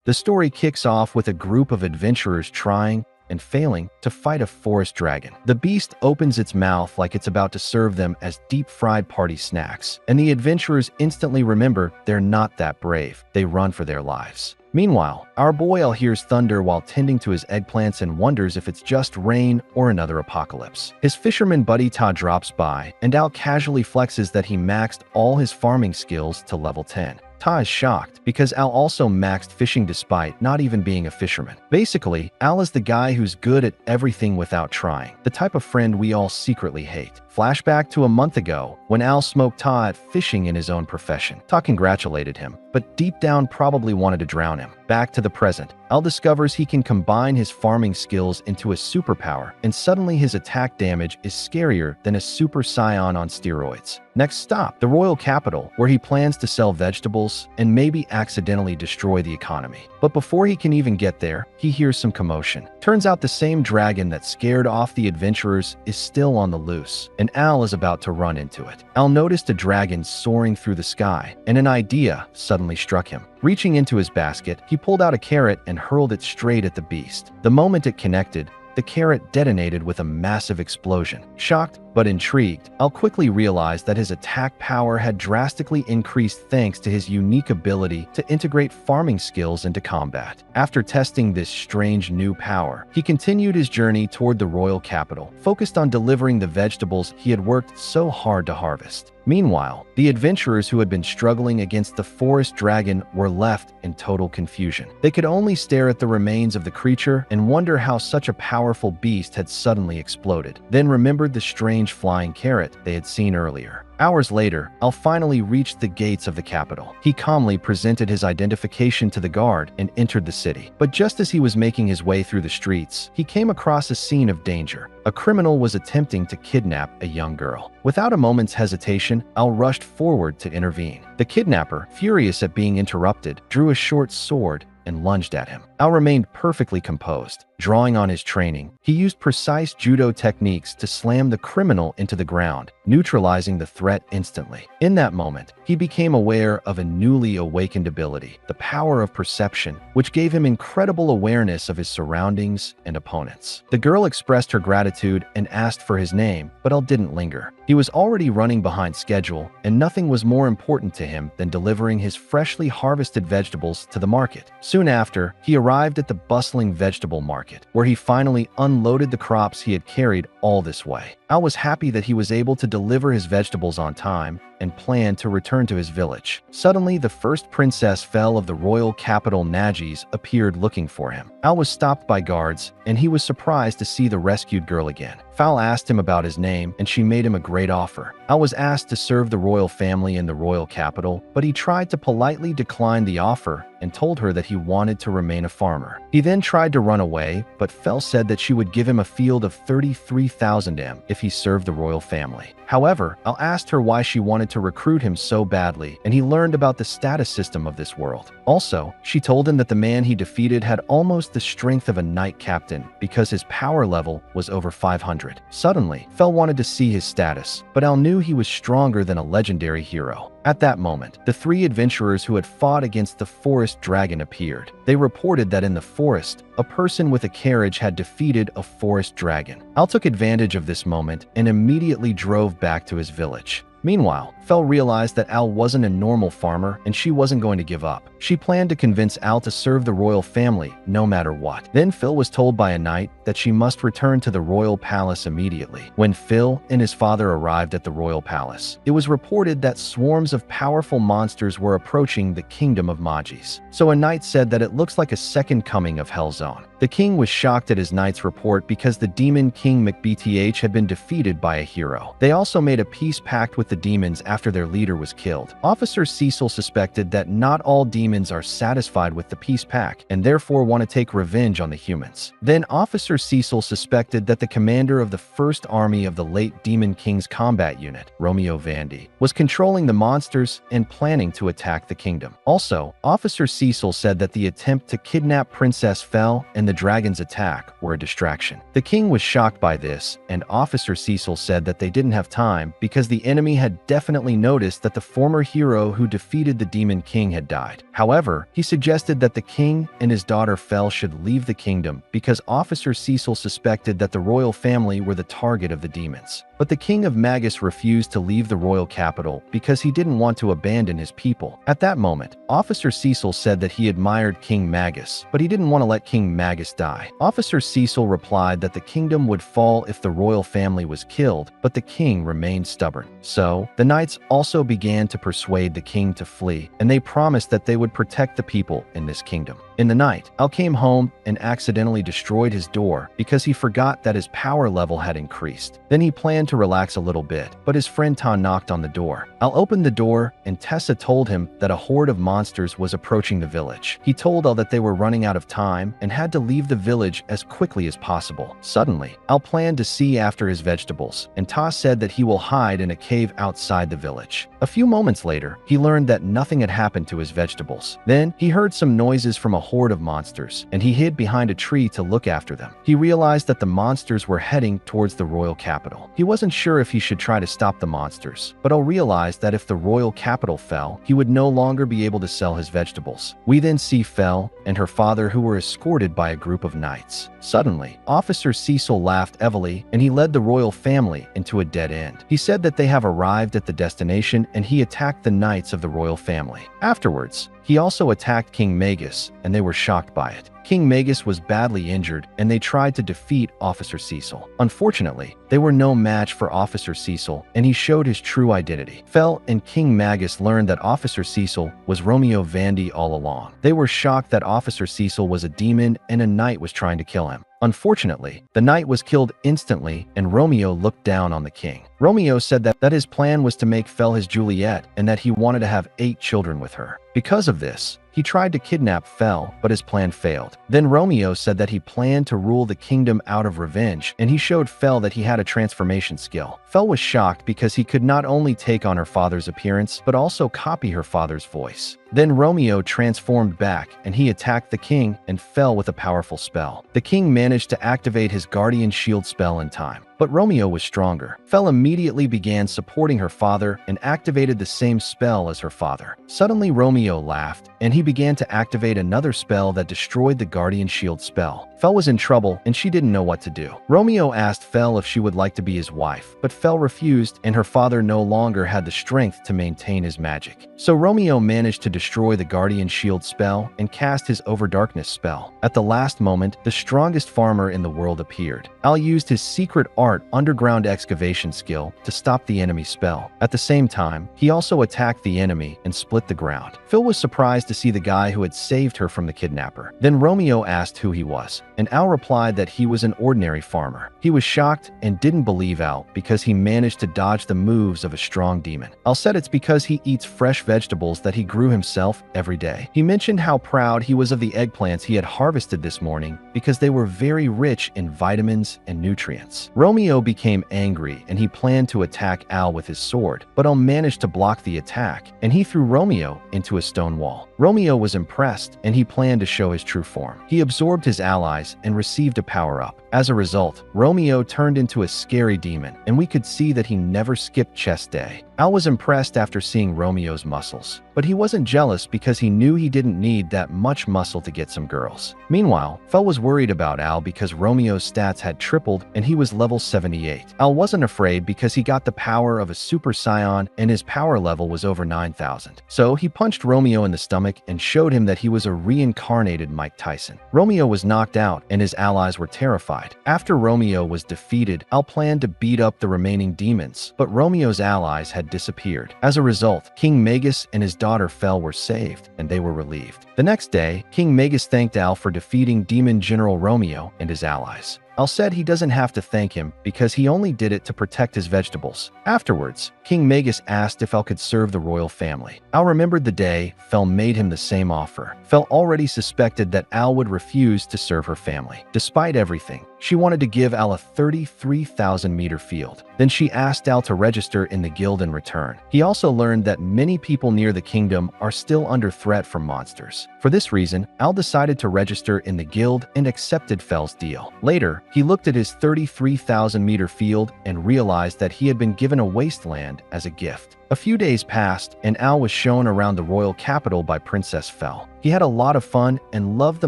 The story kicks off with a group of adventurers trying and failing to fight a forest dragon. The beast opens its mouth like it's about to serve them as deep-fried party snacks, and the adventurers instantly remember they're not that brave. They run for their lives. Meanwhile, our boy Al hears thunder while tending to his eggplants and wonders if it's just rain or another apocalypse. His fisherman buddy Todd drops by, and Al casually flexes that he maxed all his farming skills to level 10. Ta is shocked because Al also maxed fishing despite not even being a fisherman. Basically, Al is the guy who's good at everything without trying, the type of friend we all secretly hate. Flashback to a month ago when Al smoked Ta at fishing in his own profession. Ta congratulated him, but deep down probably wanted to drown him. Back to the present, Al discovers he can combine his farming skills into a superpower, and suddenly his attack damage is scarier than a super scion on steroids. Next stop, the royal capital, where he plans to sell vegetables and maybe accidentally destroy the economy. But before he can even get there, he hears some commotion. Turns out the same dragon that scared off the adventurers is still on the loose, and Al is about to run into it. Al noticed a dragon soaring through the sky, and an idea suddenly struck him. Reaching into his basket, he pulled out a carrot and hurled it straight at the beast. The moment it connected, the carrot detonated with a massive explosion. Shocked but intrigued, Al quickly realized that his attack power had drastically increased thanks to his unique ability to integrate farming skills into combat. After testing this strange new power, he continued his journey toward the royal capital, focused on delivering the vegetables he had worked so hard to harvest. Meanwhile, the adventurers who had been struggling against the forest dragon were left in total confusion. They could only stare at the remains of the creature and wonder how such a powerful beast had suddenly exploded, then remembered the strange flying carrot they had seen earlier. Hours later, Al finally reached the gates of the capital. He calmly presented his identification to the guard and entered the city. But just as he was making his way through the streets, he came across a scene of danger. A criminal was attempting to kidnap a young girl. Without a moment's hesitation, Al rushed forward to intervene. The kidnapper, furious at being interrupted, drew a short sword and lunged at him. Al remained perfectly composed. Drawing on his training, he used precise judo techniques to slam the criminal into the ground, neutralizing the threat instantly. In that moment, he became aware of a newly awakened ability, the power of perception, which gave him incredible awareness of his surroundings and opponents. The girl expressed her gratitude and asked for his name, but Al didn't linger. He was already running behind schedule, and nothing was more important to him than delivering his freshly harvested vegetables to the market. Soon after, he arrived at the bustling vegetable market, where he finally unloaded the crops he had carried all this way. Al was happy that he was able to deliver his vegetables on time and planned to return to his village. Suddenly, the first princess Fel of the royal capital Najis appeared looking for him. Al was stopped by guards, and he was surprised to see the rescued girl again. Fel asked him about his name, and she made him a great offer. Al was asked to serve the royal family in the royal capital, but he tried to politely decline the offer and told her that he wanted to remain a farmer. He then tried to run away, but Fel said that she would give him a field of 33,000 M if he served the royal family. However, Al asked her why she wanted to recruit him so badly, and he learned about the status system of this world. Also, she told him that the man he defeated had almost the strength of a knight captain because his power level was over 500. Suddenly, Fel wanted to see his status, but Al knew he was stronger than a legendary hero. At that moment, the three adventurers who had fought against the forest dragon appeared. They reported that in the forest, a person with a carriage had defeated a forest dragon. Al took advantage of this moment and immediately drove back to his village. Meanwhile, Fel realized that Al wasn't a normal farmer and she wasn't going to give up. She planned to convince Al to serve the royal family no matter what. Then Phil was told by a knight that she must return to the royal palace immediately. When Phil and his father arrived at the royal palace, it was reported that swarms of powerful monsters were approaching the kingdom of Magis. So a knight said that it looks like a second coming of Hellzone. The king was shocked at his knight's report because the demon king McBTH had been defeated by a hero. They also made a peace pact with the demons after their leader was killed. Officer Cecil suspected that not all demons are satisfied with the peace pact and therefore want to take revenge on the humans. Then Officer Cecil suspected that the commander of the first army of the late Demon King's combat unit, Romeo Vandy, was controlling the monsters and planning to attack the kingdom. Also, Officer Cecil said that the attempt to kidnap Princess Fel and the dragon's attack were a distraction. The king was shocked by this, and Officer Cecil said that they didn't have time because the enemy had definitely noticed that the former hero who defeated the Demon King had died. However, he suggested that the king and his daughter Fel should leave the kingdom because Officer Cecil suspected that the royal family were the target of the demons. But the King of Magus refused to leave the royal capital because he didn't want to abandon his people. At that moment, Officer Cecil said that he admired King Magus, but he didn't want to let King Magus die. Officer Cecil replied that the kingdom would fall if the royal family was killed, but the king remained stubborn. So, the knights also began to persuade the king to flee, and they promised that they would protect the people in this kingdom. In the night, Al came home and accidentally destroyed his door because he forgot that his power level had increased. Then he planned to relax a little bit, but his friend Ta knocked on the door. Al opened the door, and Tessa told him that a horde of monsters was approaching the village. He told Al that they were running out of time and had to leave the village as quickly as possible. Suddenly, Al planned to see after his vegetables, and Ta said that he will hide in a cave outside the village. A few moments later, he learned that nothing had happened to his vegetables. Then, he heard some noises from a horde of monsters, and he hid behind a tree to look after them. He realized that the monsters were heading towards the royal capital. He wasn't sure if he should try to stop the monsters, but Al realized that if the royal capital fell, he would no longer be able to sell his vegetables. We then see Fel and her father, who were escorted by a group of knights. Suddenly, Officer Cecil laughed heavily, and he led the royal family into a dead end. He said that they have arrived at the destination, and he attacked the knights of the royal family. Afterwards, he also attacked King Magus, and they were shocked by it. King Magus was badly injured, and they tried to defeat Officer Cecil. Unfortunately, they were no match for Officer Cecil, and he showed his true identity. Fel and King Magus learned that Officer Cecil was Romeo Vandy all along. They were shocked that Officer Cecil was a demon and a knight was trying to kill him. Unfortunately, the knight was killed instantly, and Romeo looked down on the king. Romeo said that his plan was to make Fel his Juliet and that he wanted to have 8 children with her. Because of this, he tried to kidnap Fel, but his plan failed. Then Romeo said that he planned to rule the kingdom out of revenge, and he showed Fel that he had a transformation skill. Fel was shocked because he could not only take on her father's appearance, but also copy her father's voice. Then Romeo transformed back, and he attacked the king and fell with a powerful spell. The king managed to activate his guardian shield spell in time, but Romeo was stronger. Fel immediately began supporting her father and activated the same spell as her father. Suddenly Romeo laughed, and he began to activate another spell that destroyed the guardian shield spell. Fel was in trouble, and she didn't know what to do. Romeo asked Fel if she would like to be his wife, but Fel refused, and her father no longer had the strength to maintain his magic. So Romeo managed to destroy the guardian shield spell and cast his overdarkness spell. At the last moment, the strongest farmer in the world appeared. Al used his secret art underground excavation skill to stop the enemy spell. At the same time, he also attacked the enemy and split the ground. Phil was surprised to see the guy who had saved her from the kidnapper. Then Romeo asked who he was, and Al replied that he was an ordinary farmer. He was shocked and didn't believe Al because he managed to dodge the moves of a strong demon. Al said it's because he eats fresh vegetables that he grew himself every day. He mentioned how proud he was of the eggplants he had harvested this morning because they were very rich in vitamins and nutrients. Romeo became angry and he planned to attack Al with his sword, but Al managed to block the attack and he threw Romeo into a stone wall. Romeo was impressed and he planned to show his true form. He absorbed his allies and received a power-up. As a result, Romeo turned into a scary demon, and we could see that he never skipped chess day. Al was impressed after seeing Romeo's muscles, but he wasn't jealous because he knew he didn't need that much muscle to get some girls. Meanwhile, Fel was worried about Al because Romeo's stats had tripled and he was level 78. Al wasn't afraid because he got the power of a super scion and his power level was over 9,000. So he punched Romeo in the stomach and showed him that he was a reincarnated Mike Tyson. Romeo was knocked out and his allies were terrified. After Romeo was defeated, Al planned to beat up the remaining demons, but Romeo's allies had disappeared. As a result, King Magus and his daughter Fel were saved, and they were relieved. The next day, King Magus thanked Al for defeating Demon General Romeo and his allies. Al said he doesn't have to thank him because he only did it to protect his vegetables. Afterwards, King Magus asked if Al could serve the royal family. Al remembered the day Fel made him the same offer. Fel already suspected that Al would refuse to serve her family. Despite everything, She wanted to give Al a 33,000-meter field. Then she asked Al to register in the guild in return. He also learned that many people near the kingdom are still under threat from monsters. For this reason, Al decided to register in the guild and accepted Fel's deal. Later, he looked at his 33,000-meter field and realized that he had been given a wasteland as a gift. A few days passed, and Al was shown around the royal capital by Princess Fel. He had a lot of fun and loved the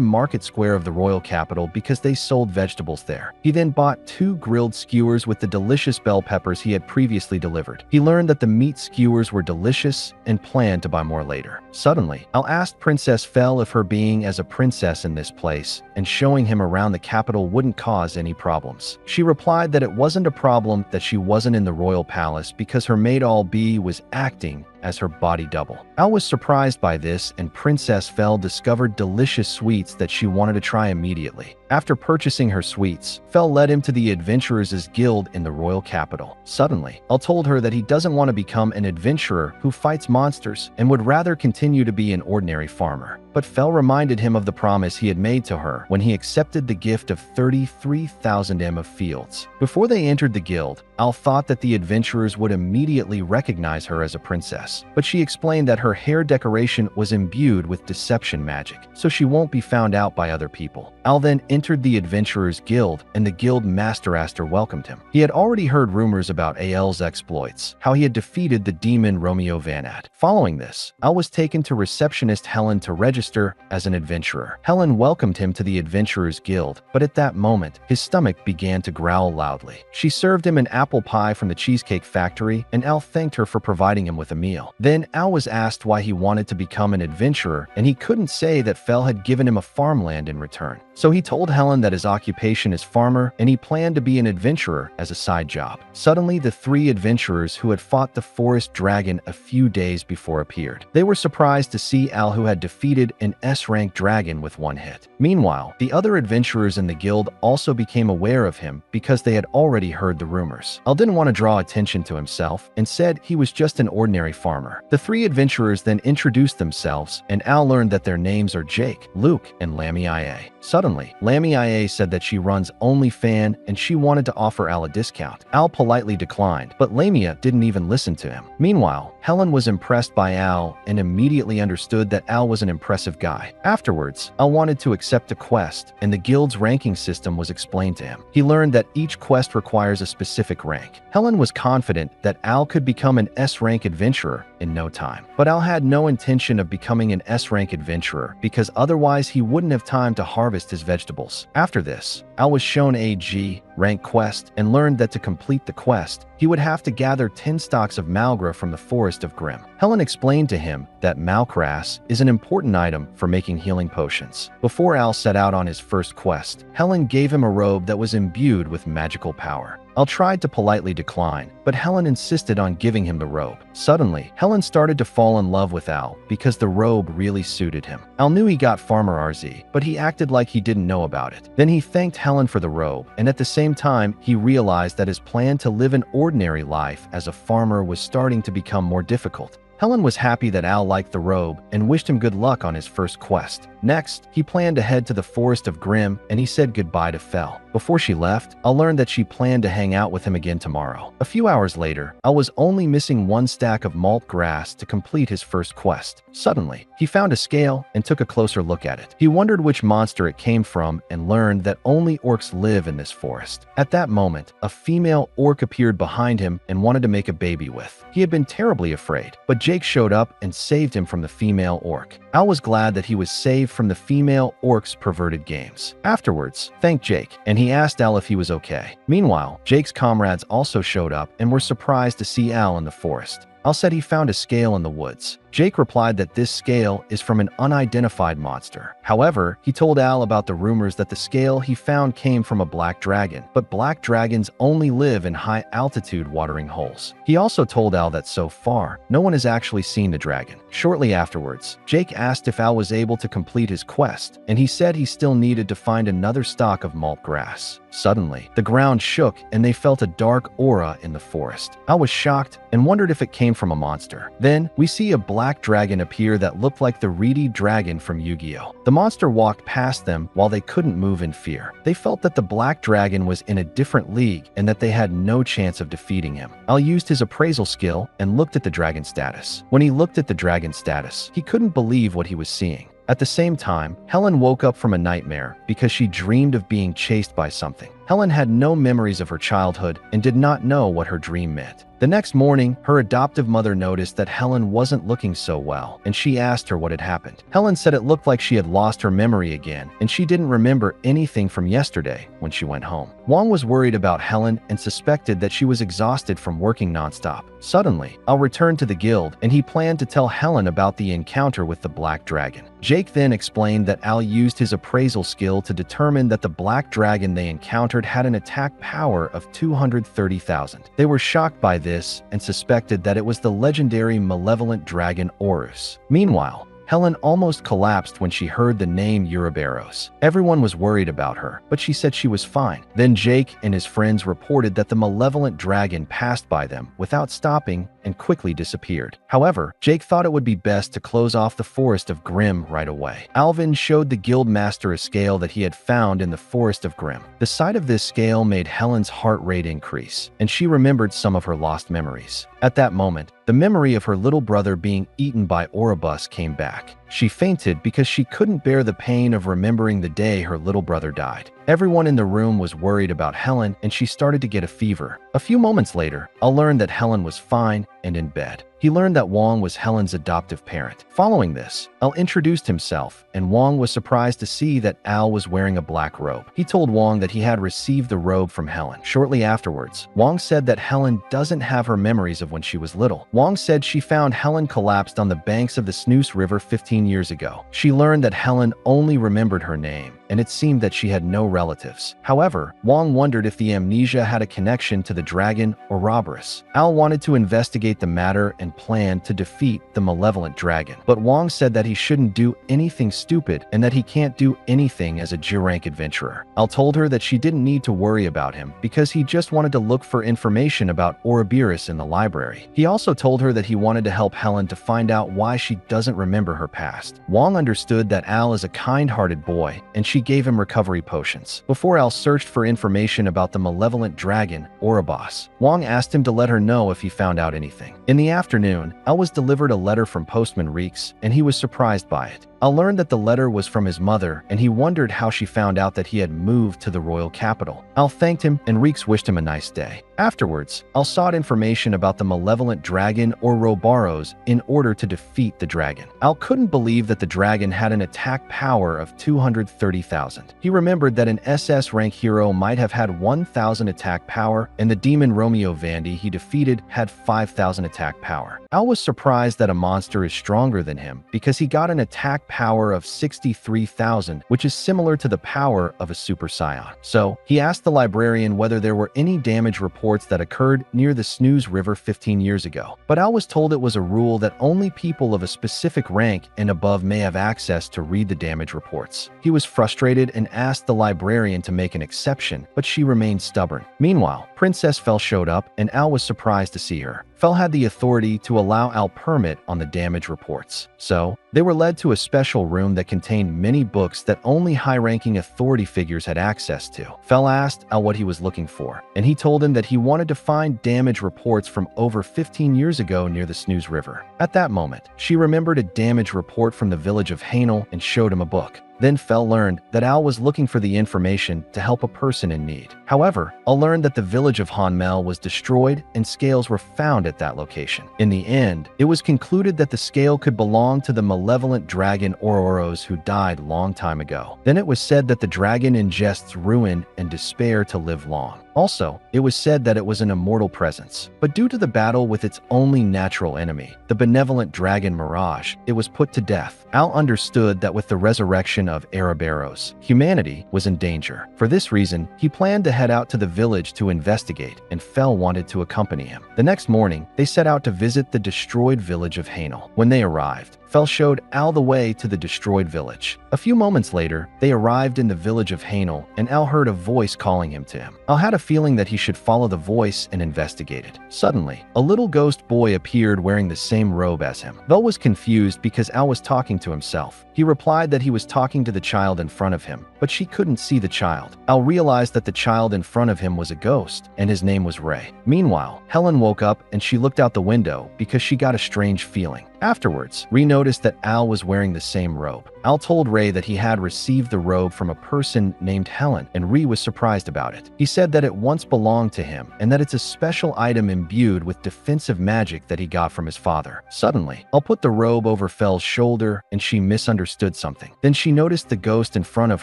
market square of the royal capital because they sold vegetables there. He then bought 2 grilled skewers with the delicious bell peppers he had previously delivered. He learned that the meat skewers were delicious and planned to buy more later. Suddenly, Al asked Princess Fel if her being as a princess in this place and showing him around the capital wouldn't cause any problems. She replied that it wasn't a problem that she wasn't in the royal palace because her maid Al-B was acting as her body double. Al was surprised by this, and Princess Fel discovered delicious sweets that she wanted to try immediately. After purchasing her sweets, Fel led him to the Adventurers' Guild in the royal capital. Suddenly, Al told her that he doesn't want to become an adventurer who fights monsters and would rather continue to be an ordinary farmer. But Fel reminded him of the promise he had made to her when he accepted the gift of 33,000 m of fields. Before they entered the guild, Al thought that the adventurers would immediately recognize her as a princess, but she explained that her hair decoration was imbued with deception magic, so she won't be found out by other people. Al then entered the Adventurers Guild, and the guild master Aster welcomed him. He had already heard rumors about Al's exploits, how he had defeated the demon Romeo Vanad. Following this, Al was taken to receptionist Helen to register as an adventurer. Helen welcomed him to the Adventurers Guild, but at that moment, his stomach began to growl loudly. She served him an apple pie from the Cheesecake Factory, and Al thanked her for providing him with a meal. Then Al was asked why he wanted to become an adventurer, and he couldn't say that Fel had given him a farmland in return. So he told Helen that his occupation is farmer, and he planned to be an adventurer as a side job. Suddenly, the 3 adventurers who had fought the forest dragon a few days before appeared. They were surprised to see Al, who had defeated an S-rank dragon with 1 hit. Meanwhile, the other adventurers in the guild also became aware of him because they had already heard the rumors. Al didn't want to draw attention to himself and said he was just an ordinary farmer. The 3 adventurers then introduced themselves, and Al learned that their names are Jake, Luke, and Lammy IA. Suddenly, Lammy IA said that she runs OnlyFans and she wanted to offer Al a discount. Al politely declined, but Lamia didn't even listen to him. Meanwhile, Helen was impressed by Al and immediately understood that Al was an impressive guy. Afterwards, Al wanted to accept a quest, and the guild's ranking system was explained to him. He learned that each quest requires a specific rank. Helen was confident that Al could become an S-rank adventurer in no time. But Al had no intention of becoming an S-rank adventurer because otherwise he wouldn't have time to harvest his vegetables. After this, Al was shown a G rank quest and learned that to complete the quest, he would have to gather 10 stalks of malgra from the forest of Grimm. Helen explained to him that malgrass is an important item for making healing potions. Before Al set out on his first quest, Helen gave him a robe that was imbued with magical power. Al tried to politely decline, but Helen insisted on giving him the robe. Suddenly, Helen started to fall in love with Al because the robe really suited him. Al knew he got Farmer RZ, but he acted like he didn't know about it. Then he thanked Helen for the robe, and at the same time, he realized that his plan to live an ordinary life as a farmer was starting to become more difficult. Helen was happy that Al liked the robe and wished him good luck on his first quest. Next, he planned to head to the forest of Grimm, and he said goodbye to Fel. Before she left, Al learned that she planned to hang out with him again tomorrow. A few hours later, Al was only missing 1 stack of malt grass to complete his first quest. Suddenly, he found a scale and took a closer look at it. He wondered which monster it came from and learned that only orcs live in this forest. At that moment, a female orc appeared behind him and wanted to make a baby with. He had been terribly afraid, but Jake showed up and saved him from the female orc. Al was glad that he was saved from the female orc's perverted games. Afterwards, thanked Jake, and he asked Al if he was okay. Meanwhile, Jake's comrades also showed up and were surprised to see Al in the forest. Al said he found a scale in the woods. Jake replied that this scale is from an unidentified monster. However, he told Al about the rumors that the scale he found came from a black dragon, but black dragons only live in high-altitude watering holes. He also told Al that so far, no one has actually seen the dragon. Shortly afterwards, Jake asked if Al was able to complete his quest, and he said he still needed to find another stalk of malt grass. Suddenly, the ground shook and they felt a dark aura in the forest. Al was shocked and wondered if it came from a monster. Then, we see a black black dragon appear that looked like the reedy dragon from Yu-Gi-Oh! The monster walked past them while they couldn't move in fear. They felt that the black dragon was in a different league and that they had no chance of defeating him. Al used his appraisal skill and looked at the dragon status. When he looked at the dragon status, he couldn't believe what he was seeing. At the same time, Helen woke up from a nightmare because she dreamed of being chased by something. Helen had no memories of her childhood and did not know what her dream meant. The next morning, her adoptive mother noticed that Helen wasn't looking so well, and she asked her what had happened. Helen said it looked like she had lost her memory again, and she didn't remember anything from yesterday when she went home. Wong was worried about Helen and suspected that she was exhausted from working nonstop. Suddenly, Al returned to the guild, and he planned to tell Helen about the encounter with the black dragon. Jake then explained that Al used his appraisal skill to determine that the black dragon they encountered had an attack power of 230,000. They were shocked by this and suspected that it was the legendary malevolent dragon Orus. Meanwhile, Helen almost collapsed when she heard the name Ouroboros. Everyone was worried about her, but she said she was fine. Then Jake and his friends reported that the malevolent dragon passed by them without stopping and quickly disappeared. However, Jake thought it would be best to close off the Forest of Grimm right away. Alvin showed the guild master a scale that he had found in the Forest of Grimm. The sight of this scale made Helen's heart rate increase, and she remembered some of her lost memories. At that moment, the memory of her little brother being eaten by Ouroboros came back. She fainted because she couldn't bear the pain of remembering the day her little brother died. Everyone in the room was worried about Helen, and she started to get a fever. A few moments later, Al learned that Helen was fine and in bed. He learned that Wong was Helen's adoptive parent. Following this, Al introduced himself, and Wong was surprised to see that Al was wearing a black robe. He told Wong that he had received the robe from Helen. Shortly afterwards, Wong said that Helen doesn't have her memories of when she was little. Wong said she found Helen collapsed on the banks of the Snooze River 15 years ago. She learned that Helen only remembered her name, and it seemed that she had no relatives. However, Wong wondered if the amnesia had a connection to the dragon or Ouroboros. Al wanted to investigate the matter and planned to defeat the malevolent dragon. But Wong said that he shouldn't do anything stupid and that he can't do anything as a G-rank adventurer. Al told her that she didn't need to worry about him because he just wanted to look for information about Ouroboros in the library. He also told her that he wanted to help Helen to find out why she doesn't remember her past. Wong understood that Al is a kind-hearted boy, and she gave him recovery potions. Before Al searched for information about the malevolent dragon, Ouroboros, Wong asked him to let her know if he found out anything. In the afternoon, Al was delivered a letter from Postman Reeks, and he was surprised by it. Al learned that the letter was from his mother, and he wondered how she found out that he had moved to the royal capital. Al thanked him, and Reeks wished him a nice day. Afterwards, Al sought information about the malevolent dragon or Ouroboros in order to defeat the dragon. Al couldn't believe that the dragon had an attack power of 230,000. He remembered that an SS rank hero might have had 1,000 attack power, and the demon Romeo Vandy he defeated had 5,000 attack power. Al was surprised that a monster is stronger than him because he got an attack power of 63,000, which is similar to the power of a Super Scion. So, he asked the librarian whether there were any damage reports that occurred near the Snooze River 15 years ago. But Al was told it was a rule that only people of a specific rank and above may have access to read the damage reports. He was frustrated and asked the librarian to make an exception, but she remained stubborn. Meanwhile, Princess Fel showed up, and Al was surprised to see her. Fel had the authority to allow Al permit on the damage reports. So, they were led to a special room that contained many books that only high-ranking authority figures had access to. Fel asked Al what he was looking for, and he told him that he wanted to find damage reports from over 15 years ago near the Snooze River. At that moment, she remembered a damage report from the village of Hainel and showed him a book. Then Fel learned that Al was looking for the information to help a person in need. However, Al learned that the village of Hanmel was destroyed and scales were found at that location. In the end, it was concluded that the scale could belong to the malevolent dragon Ouroboros who died long time ago. Then it was said that the dragon ingests ruin and despair to live long. Also, it was said that it was an immortal presence, but due to the battle with its only natural enemy, the benevolent dragon Mirage, it was put to death. Al understood that with the resurrection of Ouroboros, humanity was in danger. For this reason, he planned to head out to the village to investigate, and Fel wanted to accompany him. The next morning, they set out to visit the destroyed village of Hainel. When they arrived, Fel showed Al the way to the destroyed village. A few moments later, they arrived in the village of Hanel, and Al heard a voice calling him to him. Al had a feeling that he should follow the voice and investigate it. Suddenly, a little ghost boy appeared wearing the same robe as him. Fel was confused because Al was talking to himself. He replied that he was talking to the child in front of him, but she couldn't see the child. Al realized that the child in front of him was a ghost, and his name was Ray. Meanwhile, Helen woke up and she looked out the window because she got a strange feeling. Afterwards, Ree noticed that Al was wearing the same robe. Al told Ray that he had received the robe from a person named Helen, and Ree was surprised about it. He said that it once belonged to him, and that it's a special item imbued with defensive magic that he got from his father. Suddenly, Al put the robe over Fel's shoulder, and she misunderstood something. Then she noticed the ghost in front of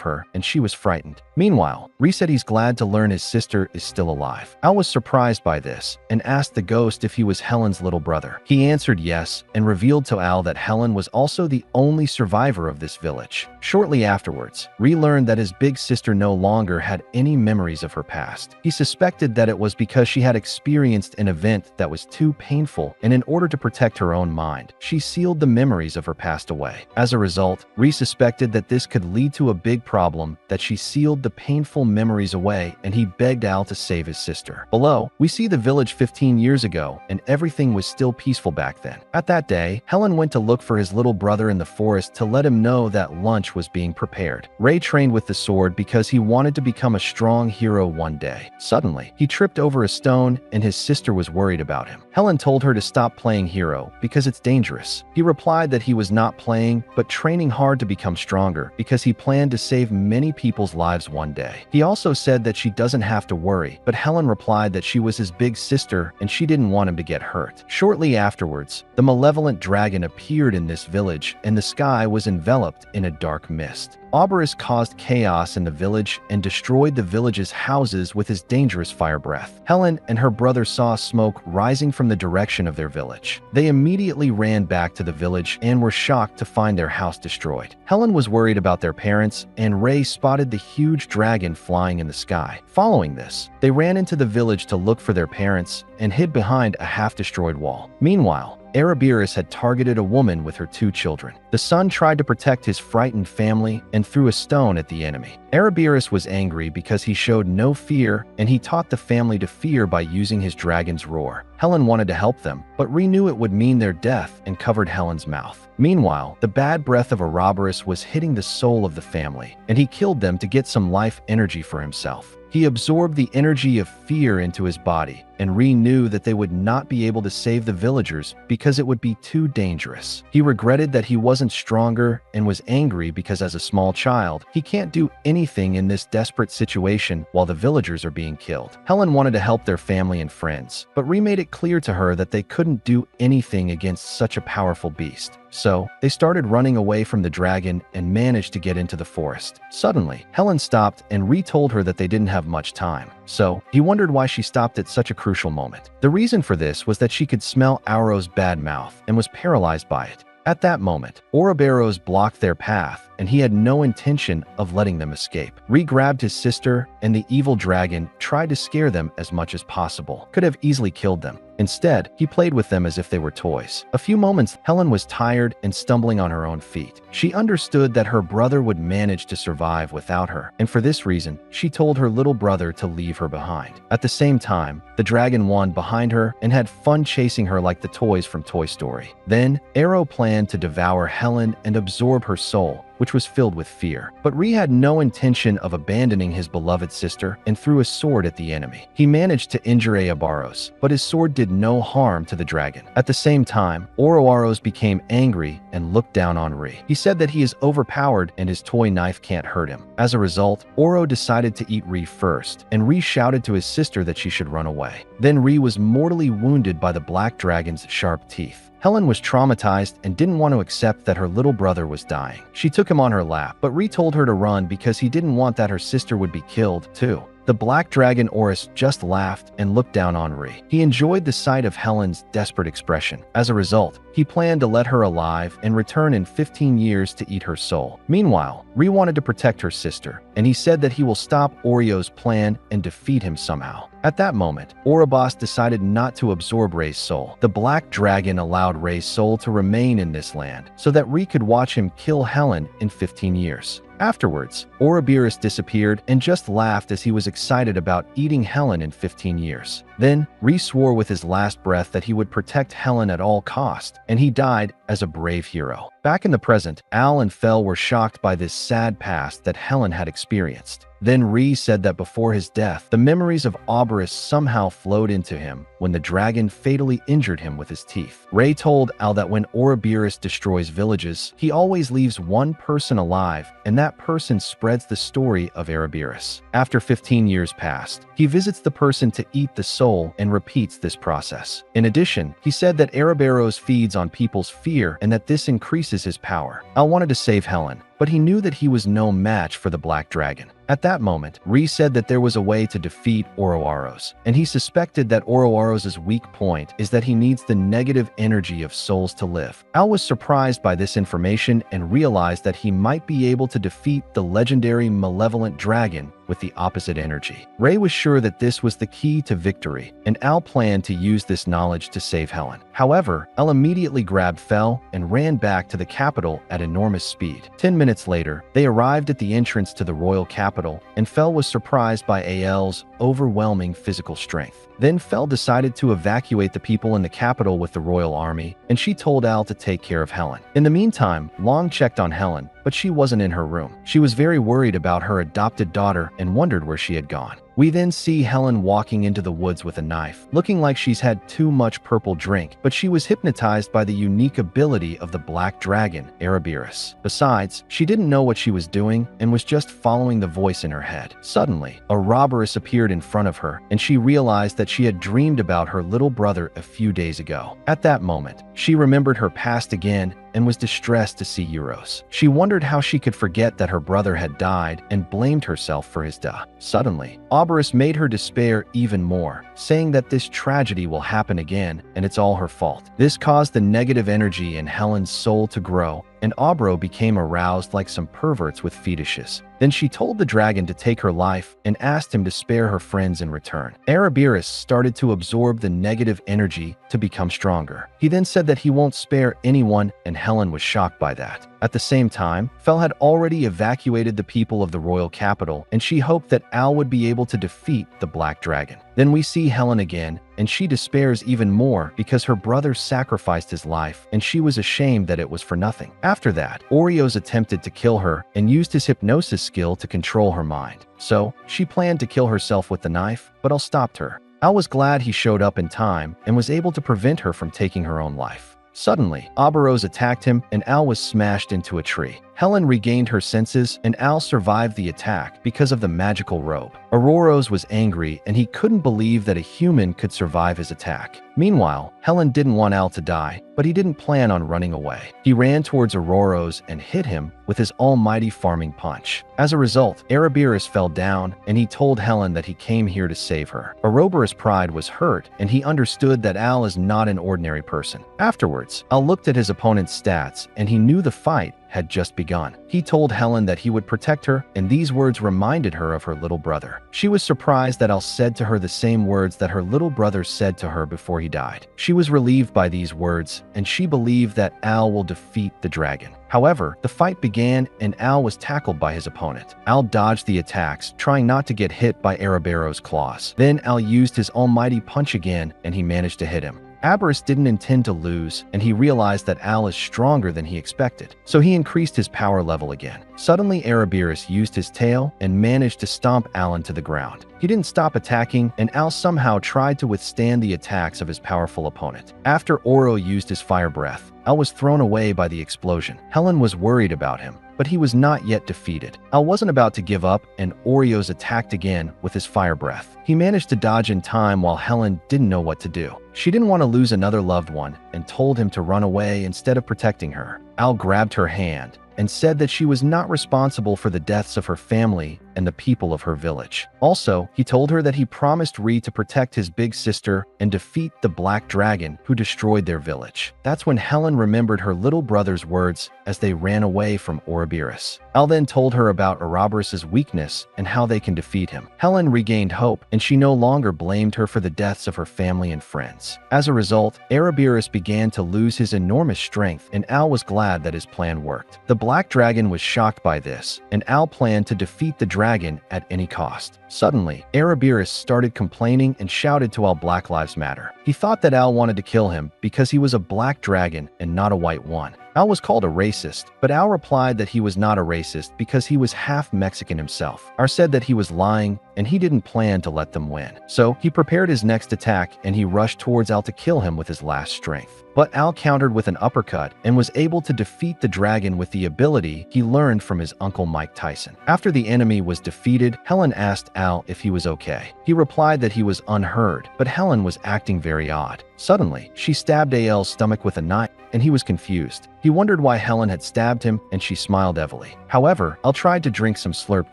her, and she was frightened. Meanwhile, Ree said he's glad to learn his sister is still alive. Al was surprised by this, and asked the ghost if he was Helen's little brother. He answered yes, and revealed to Al that Helen was also the only survivor of this village. Shortly afterwards, Ree learned that his big sister no longer had any memories of her past. He suspected that it was because she had experienced an event that was too painful, and in order to protect her own mind, she sealed the memories of her past away. As a result, Ree suspected that this could lead to a big problem, that she sealed the painful memories away, and he begged Al to save his sister. Below, we see the village 15 years ago, and everything was still peaceful back then. At that day, Helen went to look for his little brother in the forest to let him know that lunch was being prepared. Ray trained with the sword because he wanted to become a strong hero one day. Suddenly, he tripped over a stone and his sister was worried about him. Helen told her to stop playing hero because it's dangerous. He replied that he was not playing, but training hard to become stronger because he planned to save many people's lives one day. He also said that she doesn't have to worry, but Helen replied that she was his big sister and she didn't want him to get hurt. Shortly afterwards, the malevolent dragon appeared in this village, and the sky was enveloped in a dark mist. Ouroboros caused chaos in the village and destroyed the village's houses with his dangerous fire breath. Helen and her brother saw smoke rising from the direction of their village. They immediately ran back to the village and were shocked to find their house destroyed. Helen was worried about their parents, and Ray spotted the huge dragon flying in the sky. Following this, they ran into the village to look for their parents and hid behind a half-destroyed wall. Meanwhile, Ouroboros had targeted a woman with her 2 children. The son tried to protect his frightened family and threw a stone at the enemy. Ouroboros was angry because he showed no fear, and he taught the family to fear by using his dragon's roar. Helen wanted to help them, but Ree knew it would mean their death and covered Helen's mouth. Meanwhile, the bad breath of Ouroboros was hitting the soul of the family, and he killed them to get some life energy for himself. He absorbed the energy of fear into his body, and Ree knew that they would not be able to save the villagers because it would be too dangerous. He regretted that he wasn't stronger and was angry because as a small child, he can't do anything in this desperate situation while the villagers are being killed. Helen wanted to help their family and friends, but Ree made it clear to her that they couldn't do anything against such a powerful beast. So, they started running away from the dragon and managed to get into the forest. Suddenly, Helen stopped and Ree told her that they didn't have much time. So, he wondered why she stopped at such a crucial moment. The reason for this was that she could smell Auro's bad mouth and was paralyzed by it. At that moment, Ouroboros blocked their path, and he had no intention of letting them escape. Ree grabbed his sister, and the evil dragon tried to scare them as much as possible. Could have easily killed them. Instead, he played with them as if they were toys. A few moments, Helen was tired and stumbling on her own feet. She understood that her brother would manage to survive without her, and for this reason, she told her little brother to leave her behind. At the same time, the dragon won behind her and had fun chasing her like the toys from Toy Story. Then, Arrow planned to devour Helen and absorb her soul, which was filled with fear. But Ree had no intention of abandoning his beloved sister and threw a sword at the enemy. He managed to injure Ouroboros, but his sword did no harm to the dragon. At the same time, Ouroboros became angry and looked down on Ree. He said that he is overpowered and his toy knife can't hurt him. As a result, Oro decided to eat Ree first, and Ree shouted to his sister that she should run away. Then Ree was mortally wounded by the black dragon's sharp teeth. Helen was traumatized and didn't want to accept that her little brother was dying. She took him on her lap, but Ree told her to run because he didn't want that her sister would be killed, too. The black dragon Horus just laughed and looked down on Rhee. He enjoyed the sight of Helen's desperate expression. As a result, he planned to let her alive and return in 15 years to eat her soul. Meanwhile, Rhee wanted to protect her sister, and he said that he will stop Oreo's plan and defeat him somehow. At that moment, Ouroboros decided not to absorb Rhee's soul. The black dragon allowed Rhee's soul to remain in this land so that Rhee could watch him kill Helen in 15 years. Afterwards, Ouroboros disappeared and just laughed as he was excited about eating Helen in 15 years. Then, Rhee swore with his last breath that he would protect Helen at all cost, and he died as a brave hero. Back in the present, Al and Fel were shocked by this sad past that Helen had experienced. Then Rhee said that before his death, the memories of Ouroboros somehow flowed into him when the dragon fatally injured him with his teeth. Rhee told Al that when Ouroboros destroys villages, he always leaves one person alive, and that person spreads the story of Ouroboros. After 15 years passed, he visits the person to eat the soul and repeats this process. In addition, he said that Ouroboros feeds on people's fear and that this increases his power. Al wanted to save Helen, but he knew that he was no match for the black dragon. At that moment, Rhee said that there was a way to defeat Ouroboros, and he suspected that Ouroboros' weak point is that he needs the negative energy of souls to live. Al was surprised by this information and realized that he might be able to defeat the legendary malevolent dragon with the opposite energy. Rhee was sure that this was the key to victory, and Al planned to use this knowledge to save Helen. However, Al immediately grabbed Fel and ran back to the capital at enormous speed. 10 minutes later, they arrived at the entrance to the royal capital, and Fel was surprised by Al's overwhelming physical strength. Then Fel decided to evacuate the people in the capital with the royal army, and she told Al to take care of Helen. In the meantime, Long checked on Helen, but she wasn't in her room. She was very worried about her adopted daughter and wondered where she had gone. We then see Helen walking into the woods with a knife, looking like she's had too much purple drink, but she was hypnotized by the unique ability of the black dragon, Ouroboros. Besides, she didn't know what she was doing and was just following the voice in her head. Suddenly, Ouroboros appeared in front of her, and she realized that she had dreamed about her little brother a few days ago. At that moment, she remembered her past again and was distressed to see Euros. She wondered how she could forget that her brother had died and blamed herself for his death. Suddenly, Ouroboros made her despair even more, saying that this tragedy will happen again and it's all her fault. This caused the negative energy in Helen's soul to grow, and Ouroboros became aroused like some perverts with fetishes. Then she told the dragon to take her life and asked him to spare her friends in return. Ouroboros started to absorb the negative energy to become stronger. He then said that he won't spare anyone, and Helen was shocked by that. At the same time, Fel had already evacuated the people of the royal capital, and she hoped that Al would be able to defeat the black dragon. Then we see Helen again, and she despairs even more because her brother sacrificed his life, and she was ashamed that it was for nothing. After that, Oreos attempted to kill her and used his hypnosis skill to control her mind. So, she planned to kill herself with the knife, but Al stopped her. Al was glad he showed up in time and was able to prevent her from taking her own life. Suddenly, Ouroboros attacked him and Al was smashed into a tree. Helen regained her senses and Al survived the attack because of the magical robe. Ouroboros was angry and he couldn't believe that a human could survive his attack. Meanwhile, Helen didn't want Al to die, but he didn't plan on running away. He ran towards Ouroboros and hit him with his almighty farming punch. As a result, Ouroboros fell down and he told Helen that he came here to save her. Ouroboros' pride was hurt and he understood that Al is not an ordinary person. Afterwards, Al looked at his opponent's stats and he knew the fight had just begun. He told Helen that he would protect her, and these words reminded her of her little brother. She was surprised that Al said to her the same words that her little brother said to her before he died. She was relieved by these words, and she believed that Al will defeat the dragon. However, the fight began and Al was tackled by his opponent. Al dodged the attacks, trying not to get hit by Ouroboros' claws. Then Al used his almighty punch again, and he managed to hit him. Ouroboros didn't intend to lose, and he realized that Al is stronger than he expected, so he increased his power level again. Suddenly, Ouroboros used his tail and managed to stomp Al into the ground. He didn't stop attacking, and Al somehow tried to withstand the attacks of his powerful opponent. After Oro used his fire breath, Al was thrown away by the explosion. Helen was worried about him, but he was not yet defeated. Al wasn't about to give up, and Oreos attacked again with his fire breath. He managed to dodge in time while Helen didn't know what to do. She didn't want to lose another loved one and told him to run away instead of protecting her. Al grabbed her hand and said that she was not responsible for the deaths of her family and the people of her village. Also, he told her that he promised Ree to protect his big sister and defeat the black dragon who destroyed their village. That's when Helen remembered her little brother's words as they ran away from Ouroboros. Al then told her about Ouroboros' weakness and how they can defeat him. Helen regained hope, and she no longer blamed her for the deaths of her family and friends. As a result, Ouroboros began to lose his enormous strength, and Al was glad that his plan worked. The black dragon was shocked by this, and Al planned to defeat the dragon at any cost. Suddenly, Ouroboros started complaining and shouted to Al Black Lives Matter. He thought that Al wanted to kill him because he was a black dragon and not a white one. Al was called a racist, but Al replied that he was not a racist because he was half Mexican himself. Al said that he was lying and he didn't plan to let them win. So he prepared his next attack and he rushed towards Al to kill him with his last strength. But Al countered with an uppercut and was able to defeat the dragon with the ability he learned from his uncle Mike Tyson. After the enemy was defeated, Helen asked Al if he was okay. He replied that he was unheard, but Helen was acting very odd. Suddenly, she stabbed Al's stomach with a knife, and he was confused. He wondered why Helen had stabbed him, and she smiled heavily. However, Al tried to drink some slurp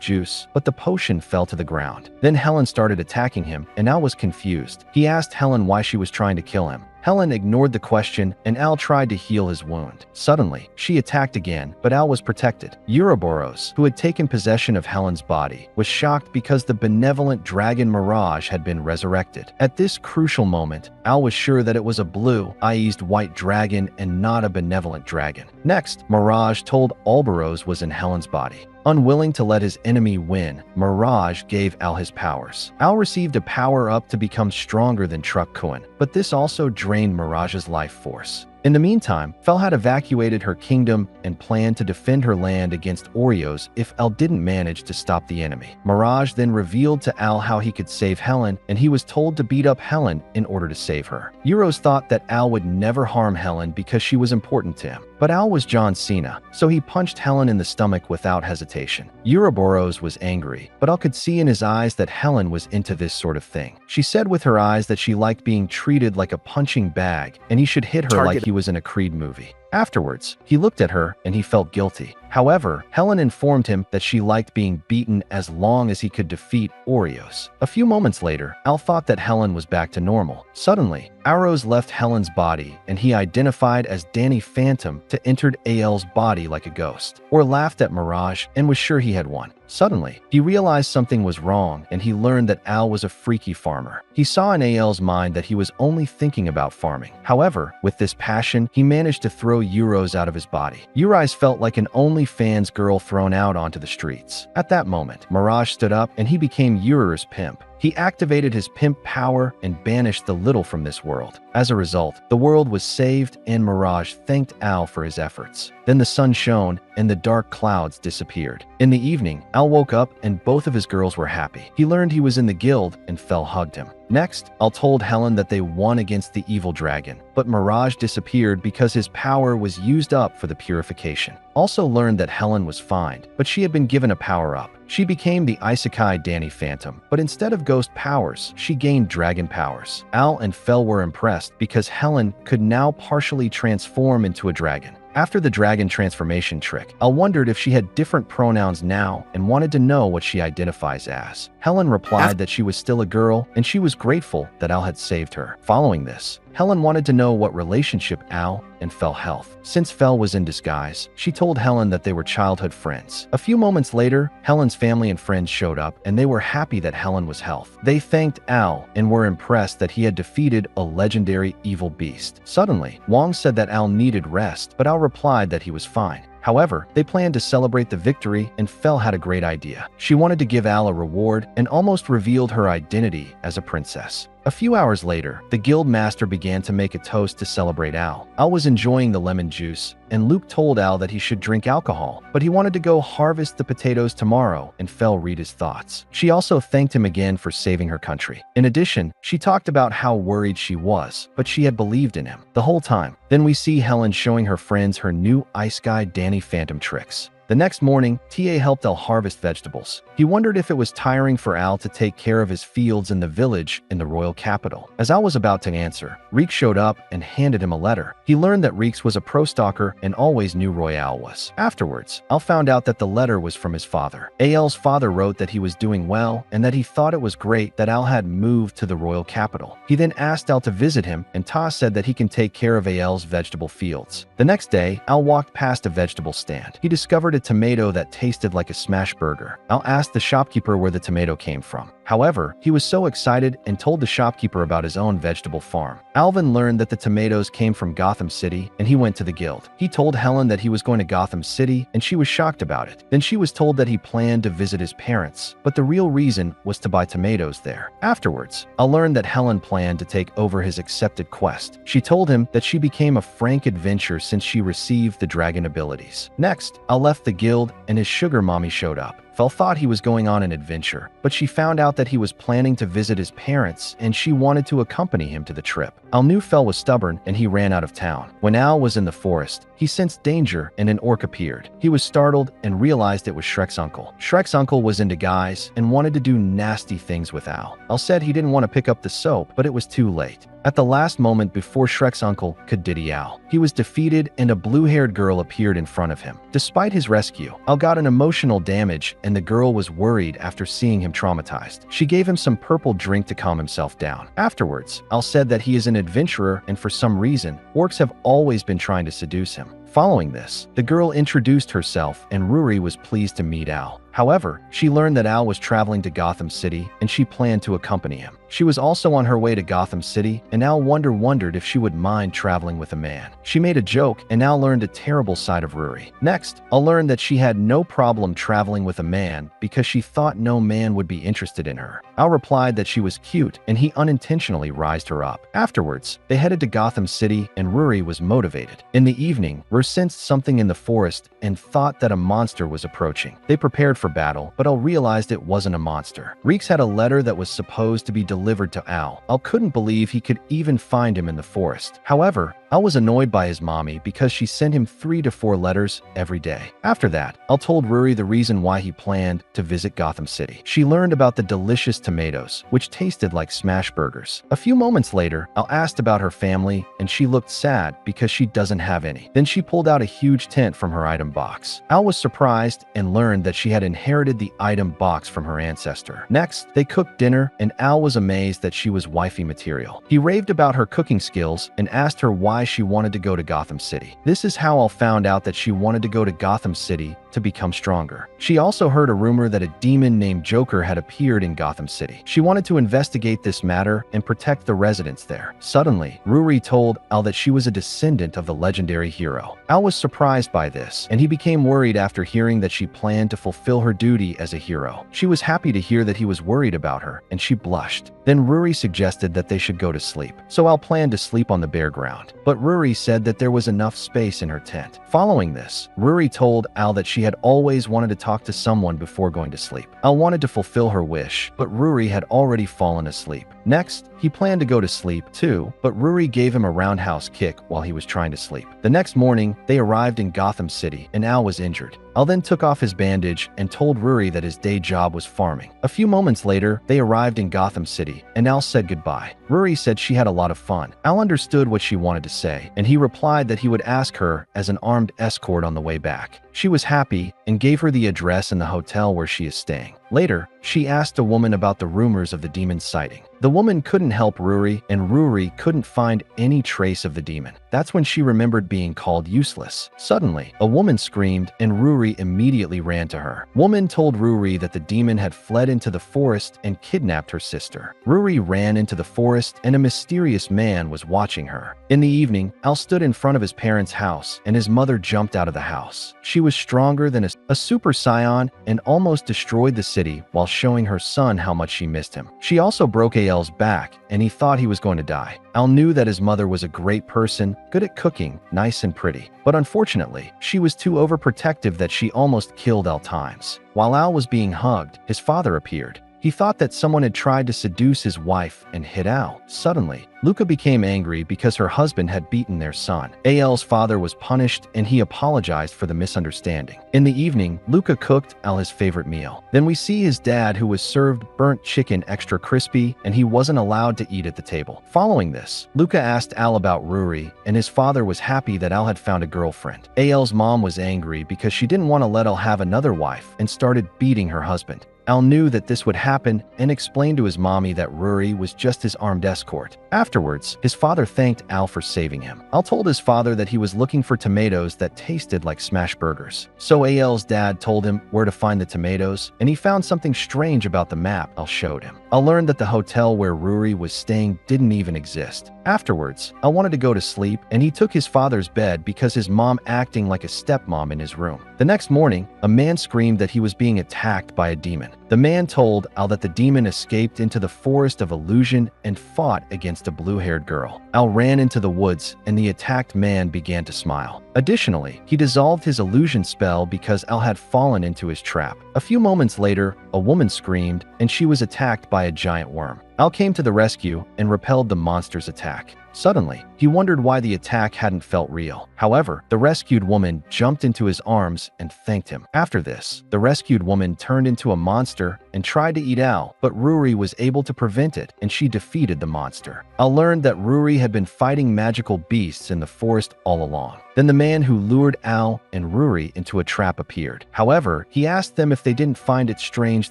juice, but the potion fell to the ground. Then Helen started attacking him, and Al was confused. He asked Helen why she was trying to kill him. Helen ignored the question, and Al tried to heal his wound. Suddenly, she attacked again, but Al was protected. Ouroboros, who had taken possession of Helen's body, was shocked because the benevolent dragon Mirage had been resurrected. At this crucial moment, Al was sure that it was a blue-eyed white dragon and not a benevolent dragon. Next, Mirage told Ouroboros was in Helen's body. Unwilling to let his enemy win, Mirage gave Al his powers. Al received a power-up to become stronger than Truck Cohen, but this also drained Mirage's life force. In the meantime, Fel had evacuated her kingdom and planned to defend her land against Oreos if Al didn't manage to stop the enemy. Mirage then revealed to Al how he could save Helen, and he was told to beat up Helen in order to save her. Euros thought that Al would never harm Helen because she was important to him. But Al was John Cena, so he punched Helen in the stomach without hesitation. Ouroboros was angry, but Al could see in his eyes that Helen was into this sort of thing. She said with her eyes that she liked being treated like a punching bag, and he should hit her like he was in a Creed movie. Afterwards, he looked at her and he felt guilty. However, Helen informed him that she liked being beaten as long as he could defeat Oreos. A few moments later, Al thought that Helen was back to normal. Suddenly, arrows left Helen's body and he identified as Danny Phantom to entered Al's body like a ghost, or laughed at Mirage and was sure he had won. Suddenly, he realized something was wrong and he learned that Al was a freaky farmer. He saw in Al's mind that he was only thinking about farming. However, with this passion, he managed to throw Euros out of his body. Euros felt like an OnlyFans girl thrown out onto the streets. At that moment, Mirage stood up and he became Euros' pimp. He activated his pimp power and banished the little from this world. As a result, the world was saved and Mirage thanked Al for his efforts. Then the sun shone and the dark clouds disappeared. In the evening, Al woke up and both of his girls were happy. He learned he was in the guild and Fel hugged him. Next, Al told Helen that they won against the evil dragon, but Mirage disappeared because his power was used up for the purification. Also learned that Helen was fine, but she had been given a power-up. She became the Isekai Danny Phantom, but instead of ghost powers, she gained dragon powers. Al and Fel were impressed because Helen could now partially transform into a dragon. After the dragon transformation trick, Al wondered if she had different pronouns now and wanted to know what she identifies as. Helen replied that she was still a girl and she was grateful that Al had saved her. Following this, Helen wanted to know what relationship Al and Fel held. Since Fel was in disguise, she told Helen that they were childhood friends. A few moments later, Helen's family and friends showed up and they were happy that Helen was healthy. They thanked Al and were impressed that he had defeated a legendary evil beast. Suddenly, Wong said that Al needed rest, but Al replied that he was fine. However, they planned to celebrate the victory and Fel had a great idea. She wanted to give Al a reward and almost revealed her identity as a princess. A few hours later, the guild master began to make a toast to celebrate Al. Al was enjoying the lemon juice, and Luke told Al that he should drink alcohol, but he wanted to go harvest the potatoes tomorrow and Fel read his thoughts. She also thanked him again for saving her country. In addition, she talked about how worried she was, but she had believed in him the whole time. Then we see Helen showing her friends her new Ice Guy Danny Phantom tricks. The next morning, TA helped Al harvest vegetables. He wondered if it was tiring for Al to take care of his fields in the village in the royal capital. As Al was about to answer, Reeks showed up and handed him a letter. He learned that Reeks was a pro-stalker and always knew Royale was. Afterwards, Al found out that the letter was from his father. Al's father wrote that he was doing well and that he thought it was great that Al had moved to the royal capital. He then asked Al to visit him, and Ta said that he can take care of Al's vegetable fields. The next day, Al walked past a vegetable stand. He discovered a tomato that tasted like a smash burger. Al asked the shopkeeper where the tomato came from. However, he was so excited and told the shopkeeper about his own vegetable farm. Alvin learned that the tomatoes came from Gotham City, and he went to the guild. He told Helen that he was going to Gotham City, and she was shocked about it. Then she was told that he planned to visit his parents, but the real reason was to buy tomatoes there. Afterwards, Al learned that Helen planned to take over his accepted quest. She told him that she became a frank adventurer since she received the dragon abilities. Next, Al left the guild, and his sugar mommy showed up. Fel thought he was going on an adventure, but she found out that he was planning to visit his parents and she wanted to accompany him to the trip. Al knew Fel was stubborn and he ran out of town. When Al was in the forest, he sensed danger and an orc appeared. He was startled and realized it was Shrek's uncle. Shrek's uncle was into guys and wanted to do nasty things with Al. Al said he didn't want to pick up the soap, but it was too late. At the last moment before Shrek's uncle could diddy Al, he was defeated and a blue-haired girl appeared in front of him. Despite his rescue, Al got an emotional damage and the girl was worried after seeing him traumatized. She gave him some purple drink to calm himself down. Afterwards, Al said that he is an adventurer and for some reason, orcs have always been trying to seduce him. Following this, the girl introduced herself and Ruri was pleased to meet Al. However, she learned that Al was traveling to Gotham City and she planned to accompany him. She was also on her way to Gotham City and Al wondered if she would mind traveling with a man. She made a joke and Al learned a terrible side of Ruri. Next, Al learned that she had no problem traveling with a man because she thought no man would be interested in her. Al replied that she was cute and he unintentionally rised her up. Afterwards, they headed to Gotham City and Ruri was motivated. In the evening, Ruri sensed something in the forest and thought that a monster was approaching. They prepared for battle, but Al realized it wasn't a monster. Reeks had a letter that was supposed to be delivered to Al. Al couldn't believe he could even find him in the forest. However, Al was annoyed by his mommy because she sent him 3 to 4 letters every day. After that, Al told Ruri the reason why he planned to visit Gotham City. She learned about the delicious tomatoes, which tasted like smash burgers. A few moments later, Al asked about her family and she looked sad because she doesn't have any. Then she pulled out a huge tent from her item box. Al was surprised and learned that she had inherited the item box from her ancestor. Next, they cooked dinner and Al was amazed that she was wifey material. He raved about her cooking skills and asked her why she wanted to go to Gotham City. This is how Al found out that she wanted to go to Gotham City to become stronger. She also heard a rumor that a demon named Joker had appeared in Gotham City. She wanted to investigate this matter and protect the residents there. Suddenly, Ruri told Al that she was a descendant of the legendary hero. Al was surprised by this, and he became worried after hearing that she planned to fulfill her duty as a hero. She was happy to hear that he was worried about her, and she blushed. Then Ruri suggested that they should go to sleep. So Al planned to sleep on the bare ground. But Ruri said that there was enough space in her tent. Following this, Ruri told Al that she had always wanted to talk to someone before going to sleep. Al wanted to fulfill her wish, but Ruri had already fallen asleep. Next, he planned to go to sleep too, but Ruri gave him a roundhouse kick while he was trying to sleep. The next morning, they arrived in Gotham City and Al was injured. Al then took off his bandage and told Ruri that his day job was farming. A few moments later, they arrived in Gotham City and Al said goodbye. Ruri said she had a lot of fun. Al understood what she wanted to say, and he replied that he would ask her as an armed escort on the way back. She was happy and gave her the address in the hotel where she is staying. Later, she asked a woman about the rumors of the demon's sighting. The woman couldn't help Ruri, and Ruri couldn't find any trace of the demon. That's when she remembered being called useless. Suddenly, a woman screamed, and Ruri immediately ran to her. Woman told Ruri that the demon had fled into the forest and kidnapped her sister. Ruri ran into the forest, and a mysterious man was watching her. In the evening, Al stood in front of his parents' house, and his mother jumped out of the house. She was stronger than a super scion and almost destroyed the city while showing her son how much she missed him. She also broke Al's back, and he thought he was going to die. Al knew that his mother was a great person, good at cooking, nice and pretty. But unfortunately, she was too overprotective that she almost killed Al times. While Al was being hugged, his father appeared. He thought that someone had tried to seduce his wife and hit Al. Suddenly, Luca became angry because her husband had beaten their son. Al's father was punished and he apologized for the misunderstanding. In the evening, Luca cooked Al his favorite meal. Then we see his dad, who was served burnt chicken extra crispy, and he wasn't allowed to eat at the table. Following this, Luca asked Al about Ruri, and his father was happy that Al had found a girlfriend. Al's mom was angry because she didn't want to let Al have another wife and started beating her husband. Al knew that this would happen and explained to his mommy that Ruri was just his armed escort. Afterwards, his father thanked Al for saving him. Al told his father that he was looking for tomatoes that tasted like smash burgers. So Al's dad told him where to find the tomatoes, and he found something strange about the map Al showed him. Al learned that the hotel where Ruri was staying didn't even exist. Afterwards, Al wanted to go to sleep, and he took his father's bed because his mom acting like a stepmom in his room. The next morning, a man screamed that he was being attacked by a demon. The man told Al that the demon escaped into the forest of illusion and fought against a blue-haired girl. Al ran into the woods, and the attacked man began to smile. Additionally, he dissolved his illusion spell because Al had fallen into his trap. A few moments later, a woman screamed, and she was attacked by a giant worm. Al came to the rescue and repelled the monster's attack. Suddenly, he wondered why the attack hadn't felt real. However, the rescued woman jumped into his arms and thanked him. After this, the rescued woman turned into a monster and tried to eat Al, but Ruri was able to prevent it, and she defeated the monster. Al learned that Ruri had been fighting magical beasts in the forest all along. Then the man who lured Al and Ruri into a trap appeared. However, he asked them if they didn't find it strange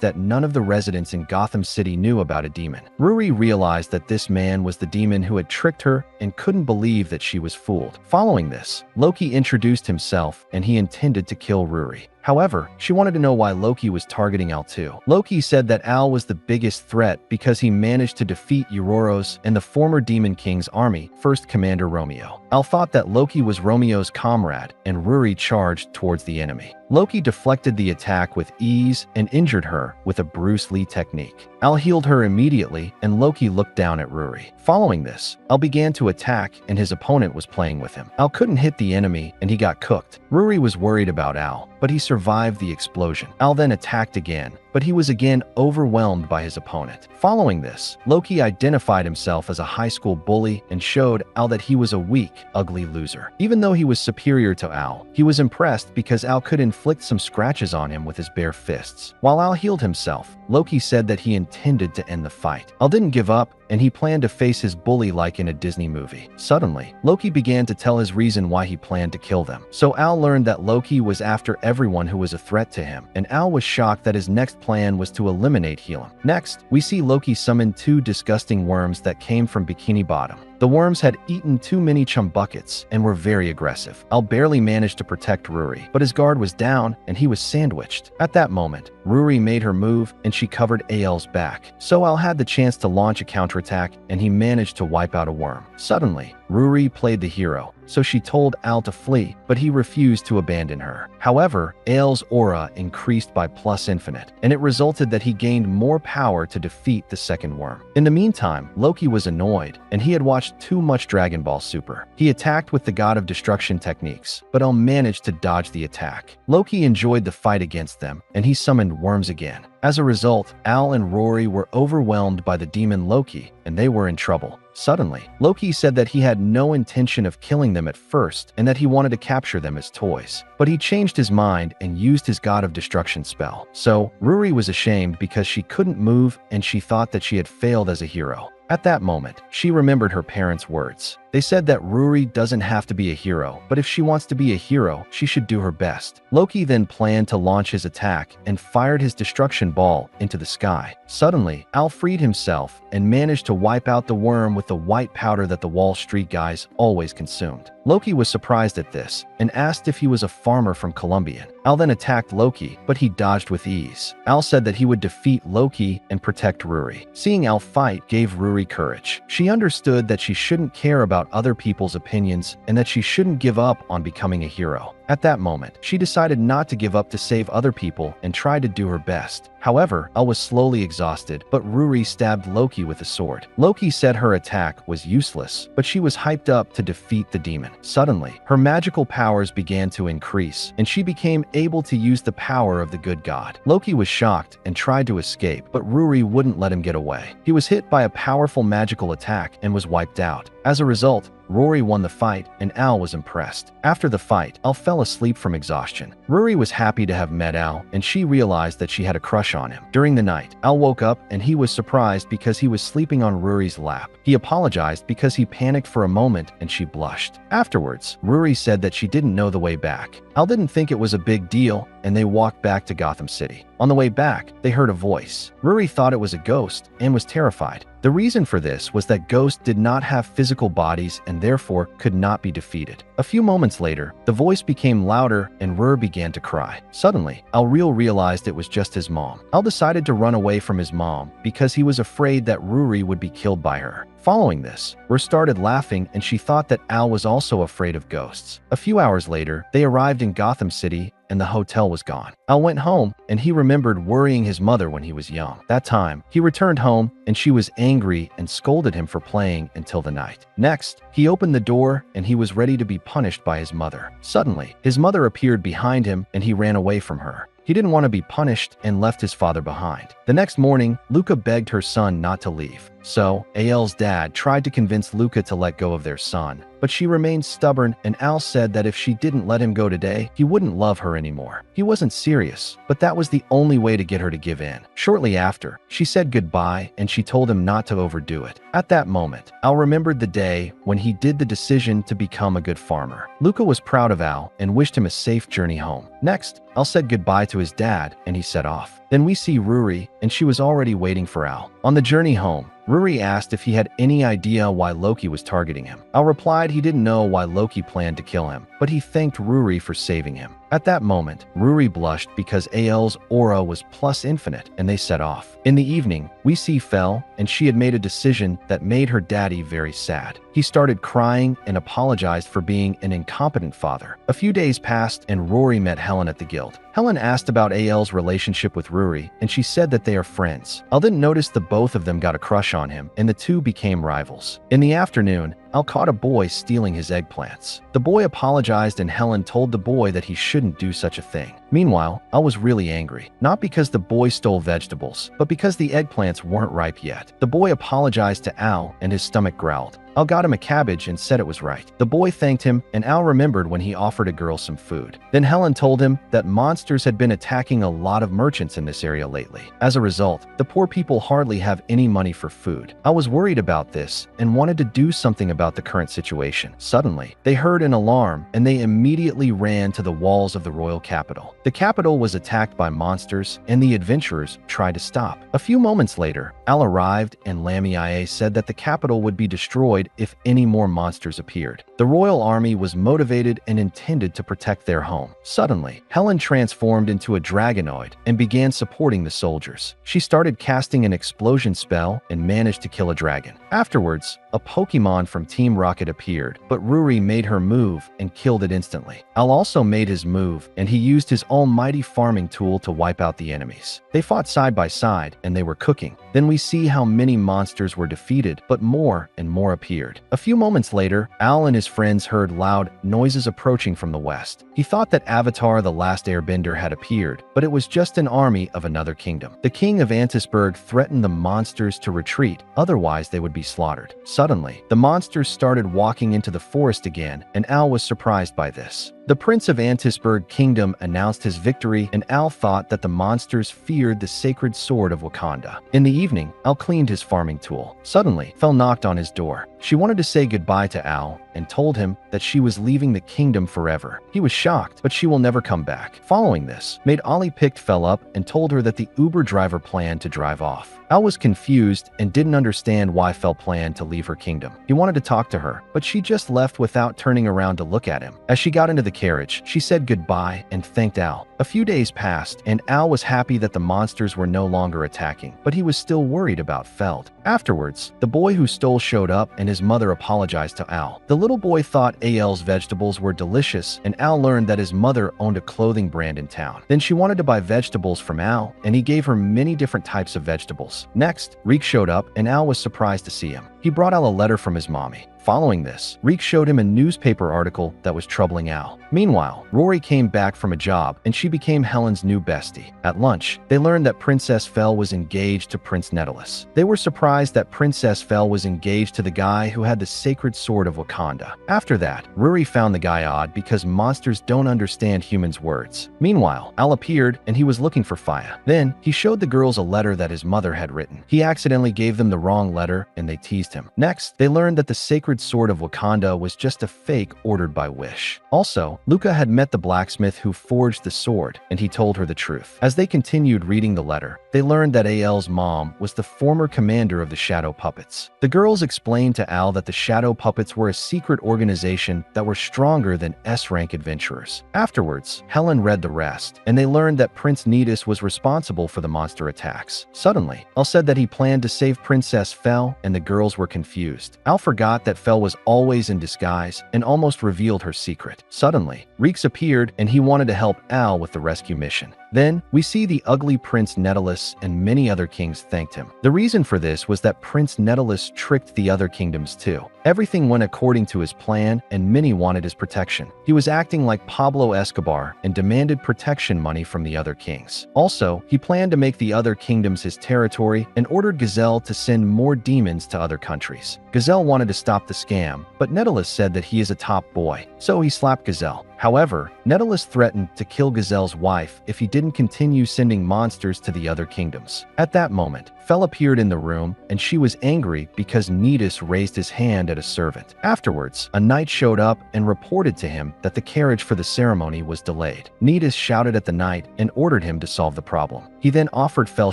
that none of the residents in Gotham City knew about a demon. Ruri realized that this man was the demon who had tricked her and couldn't believe that she was fooled. Following this, Loki introduced himself and he intended to kill Ruri. However, she wanted to know why Loki was targeting Al too. Loki said that Al was the biggest threat because he managed to defeat Euronymous and the former Demon King's army, First Commander Romeo. Al thought that Loki was Romeo's comrade, and Ruri charged towards the enemy. Loki deflected the attack with ease and injured her with a Bruce Lee technique. Al healed her immediately, and Loki looked down at Ruri. Following this, Al began to attack, and his opponent was playing with him. Al couldn't hit the enemy, and he got cooked. Ruri was worried about Al, but he survived the explosion. Al then attacked again, but he was again overwhelmed by his opponent. Following this, Loki identified himself as a high school bully and showed Al that he was a weak, ugly loser. Even though he was superior to Al, he was impressed because Al could inflict some scratches on him with his bare fists. While Al healed himself, Loki said that he intended to end the fight. Al didn't give up, and he planned to face his bully like in a Disney movie. Suddenly, Loki began to tell his reason why he planned to kill them. So Al learned that Loki was after everyone who was a threat to him, and Al was shocked that his next plan was to eliminate Helium. Next, we see Loki summon two disgusting worms that came from Bikini Bottom. The worms had eaten too many chum buckets and were very aggressive. Al barely managed to protect Ruri, but his guard was down and he was sandwiched. At that moment, Ruri made her move and she covered Al's back. So Al had the chance to launch a counterattack and he managed to wipe out a worm. Suddenly, Ruri played the hero, so she told Al to flee, but he refused to abandon her. However, Al's aura increased by plus infinite, and it resulted that he gained more power to defeat the second worm. In the meantime, Loki was annoyed, and he had watched too much Dragon Ball Super. He attacked with the God of Destruction techniques, but Al managed to dodge the attack. Loki enjoyed the fight against them, and he summoned worms again. As a result, Al and Rory were overwhelmed by the demon Loki, and they were in trouble. Suddenly, Loki said that he had no intention of killing them at first and that he wanted to capture them as toys. But he changed his mind and used his God of Destruction spell. So, Ruri was ashamed because she couldn't move and she thought that she had failed as a hero. At that moment, she remembered her parents' words. They said that Ruri doesn't have to be a hero, but if she wants to be a hero, she should do her best. Loki then planned to launch his attack and fired his destruction ball into the sky. Suddenly, Al freed himself and managed to wipe out the worm with the white powder that the Wall Street guys always consumed. Loki was surprised at this and asked if he was a farmer from Colombian. Al then attacked Loki, but he dodged with ease. Al said that he would defeat Loki and protect Ruri. Seeing Al fight gave Ruri courage. She understood that she shouldn't care about other people's opinions and that she shouldn't give up on becoming a hero. At that moment, she decided not to give up to save other people and tried to do her best. However, Elle was slowly exhausted, but Ruri stabbed Loki with a sword. Loki said her attack was useless, but she was hyped up to defeat the demon. Suddenly, her magical powers began to increase, and she became able to use the power of the good god. Loki was shocked and tried to escape, but Ruri wouldn't let him get away. He was hit by a powerful magical attack and was wiped out. As a result, Rory won the fight, and Al was impressed. After the fight, Al fell asleep from exhaustion. Rory was happy to have met Al, and she realized that she had a crush on him. During the night, Al woke up and he was surprised because he was sleeping on Rory's lap. He apologized because he panicked for a moment and she blushed. Afterwards, Rory said that she didn't know the way back. Al didn't think it was a big deal, and they walked back to Gotham City. On the way back, they heard a voice. Rory thought it was a ghost and was terrified. The reason for this was that ghosts did not have physical bodies and therefore could not be defeated. A few moments later, the voice became louder and Rur began to cry. Suddenly, Al-Real realized it was just his mom. Al decided to run away from his mom because he was afraid that Ruri would be killed by her. Following this, Rur started laughing and she thought that Al was also afraid of ghosts. A few hours later, they arrived in Gotham City and the hotel was gone. Al went home and he remembered worrying his mother when he was young. That time, he returned home and she was angry and scolded him for playing until the night. Next, he opened the door and he was ready to be punished by his mother. Suddenly, his mother appeared behind him and he ran away from her. He didn't want to be punished and left his father behind. The next morning, Luca begged her son not to leave. So, Al's dad tried to convince Luca to let go of their son, but she remained stubborn and Al said that if she didn't let him go today, he wouldn't love her anymore. He wasn't serious, but that was the only way to get her to give in. Shortly after, she said goodbye and she told him not to overdo it. At that moment, Al remembered the day when he did the decision to become a good farmer. Luca was proud of Al and wished him a safe journey home. Next, Al said goodbye to his dad and he set off. Then we see Ruri and she was already waiting for Al. On the journey home, Ruri asked if he had any idea why Loki was targeting him. Al replied he didn't know why Loki planned to kill him, but he thanked Ruri for saving him. At that moment, Ruri blushed because Al's aura was plus infinite and they set off. In the evening, we see Fel and she had made a decision that made her daddy very sad. He started crying and apologized for being an incompetent father. A few days passed and Rory met Helen at the guild. Helen asked about Al's relationship with Ruri and she said that they are friends. Al didn't notice the both of them got a crush on him and the two became rivals. In the afternoon, Al caught a boy stealing his eggplants. The boy apologized and Helen told the boy that he shouldn't do such a thing. Meanwhile, Al was really angry, not because the boy stole vegetables, but because the eggplants weren't ripe yet. The boy apologized to Al and his stomach growled. Al got him a cabbage and said it was right. The boy thanked him and Al remembered when he offered a girl some food. Then Helen told him that monsters had been attacking a lot of merchants in this area lately. As a result, the poor people hardly have any money for food. Al was worried about this and wanted to do something about the current situation. Suddenly, they heard an alarm and they immediately ran to the walls of the royal capital. The capital was attacked by monsters and the adventurers tried to stop. A few moments later, Al arrived and Lamia said that the capital would be destroyed if any more monsters appeared. The royal army was motivated and intended to protect their home. Suddenly, Helen transformed into a dragonoid and began supporting the soldiers. She started casting an explosion spell and managed to kill a dragon. Afterwards, a Pokemon from Team Rocket appeared, but Ruri made her move and killed it instantly. Al also made his move and he used his almighty farming tool to wipe out the enemies. They fought side by side and they were cooking. Then we see how many monsters were defeated, but more and more appeared. A few moments later, Al and his friends heard loud noises approaching from the west. He thought that Avatar the Last Airbender had appeared, but it was just an army of another kingdom. The king of Antisburg threatened the monsters to retreat, otherwise they would be slaughtered. Suddenly, the monsters started walking into the forest again, and Al was surprised by this. The Prince of Antisburg Kingdom announced his victory, and Al thought that the monsters feared the sacred sword of Wakanda. In the evening, Al cleaned his farming tool. Suddenly, Fel knocked on his door. She wanted to say goodbye to Al and told him that she was leaving the kingdom forever. He was shocked, but she will never come back. Following this, Maid Ollie picked Fel up and told her that the Uber driver planned to drive off. Al was confused and didn't understand why Fel planned to leave her kingdom. He wanted to talk to her, but she just left without turning around to look at him. As she got into the carriage, she said goodbye and thanked Al. A few days passed, and Al was happy that the monsters were no longer attacking, but he was still worried about Feld. Afterwards, the boy who stole showed up and and his mother apologized to Al. The little boy thought Al's vegetables were delicious, and Al learned that his mother owned a clothing brand in town. Then she wanted to buy vegetables from Al, and he gave her many different types of vegetables. Next, Reek showed up, and Al was surprised to see him. He brought Al a letter from his mommy. Following this, Reek showed him a newspaper article that was troubling Al. Meanwhile, Rory came back from a job, and she became Helen's new bestie. At lunch, they learned that Princess Fel was engaged to Prince Netulus. They were surprised that Princess Fel was engaged to the guy who had the sacred sword of Wakanda. After that, Rory found the guy odd because monsters don't understand humans' words. Meanwhile, Al appeared, and he was looking for Faya. Then, he showed the girls a letter that his mother had written. He accidentally gave them the wrong letter, and they teased him. Next, they learned that the sacred sword of Wakanda was just a fake ordered by Wish. Also, Luca had met the blacksmith who forged the sword, and he told her the truth. As they continued reading the letter, they learned that Al's mom was the former commander of the Shadow Puppets. The girls explained to Al that the Shadow Puppets were a secret organization that were stronger than S-rank adventurers. Afterwards, Helen read the rest, and they learned that Prince Nidus was responsible for the monster attacks. Suddenly, Al said that he planned to save Princess Fel, and the girls were confused. Al forgot that Fel was always in disguise and almost revealed her secret. Suddenly, Reeks appeared, and he wanted to help Al with the rescue mission. Then, we see the ugly Prince Netulus and many other kings thanked him. The reason for this was that Prince Netulus tricked the other kingdoms too. Everything went according to his plan, and many wanted his protection. He was acting like Pablo Escobar and demanded protection money from the other kings. Also, he planned to make the other kingdoms his territory and ordered Gazelle to send more demons to other countries. Gazelle wanted to stop the scam, but Netulus said that he is a top boy, so he slapped Gazelle. However, Netulus threatened to kill Gazelle's wife if he didn't continue sending monsters to the other kingdoms. At that moment, Fel appeared in the room, and she was angry because Nidus raised his hand at a servant. Afterwards, a knight showed up and reported to him that the carriage for the ceremony was delayed. Nidus shouted at the knight and ordered him to solve the problem. He then offered Fel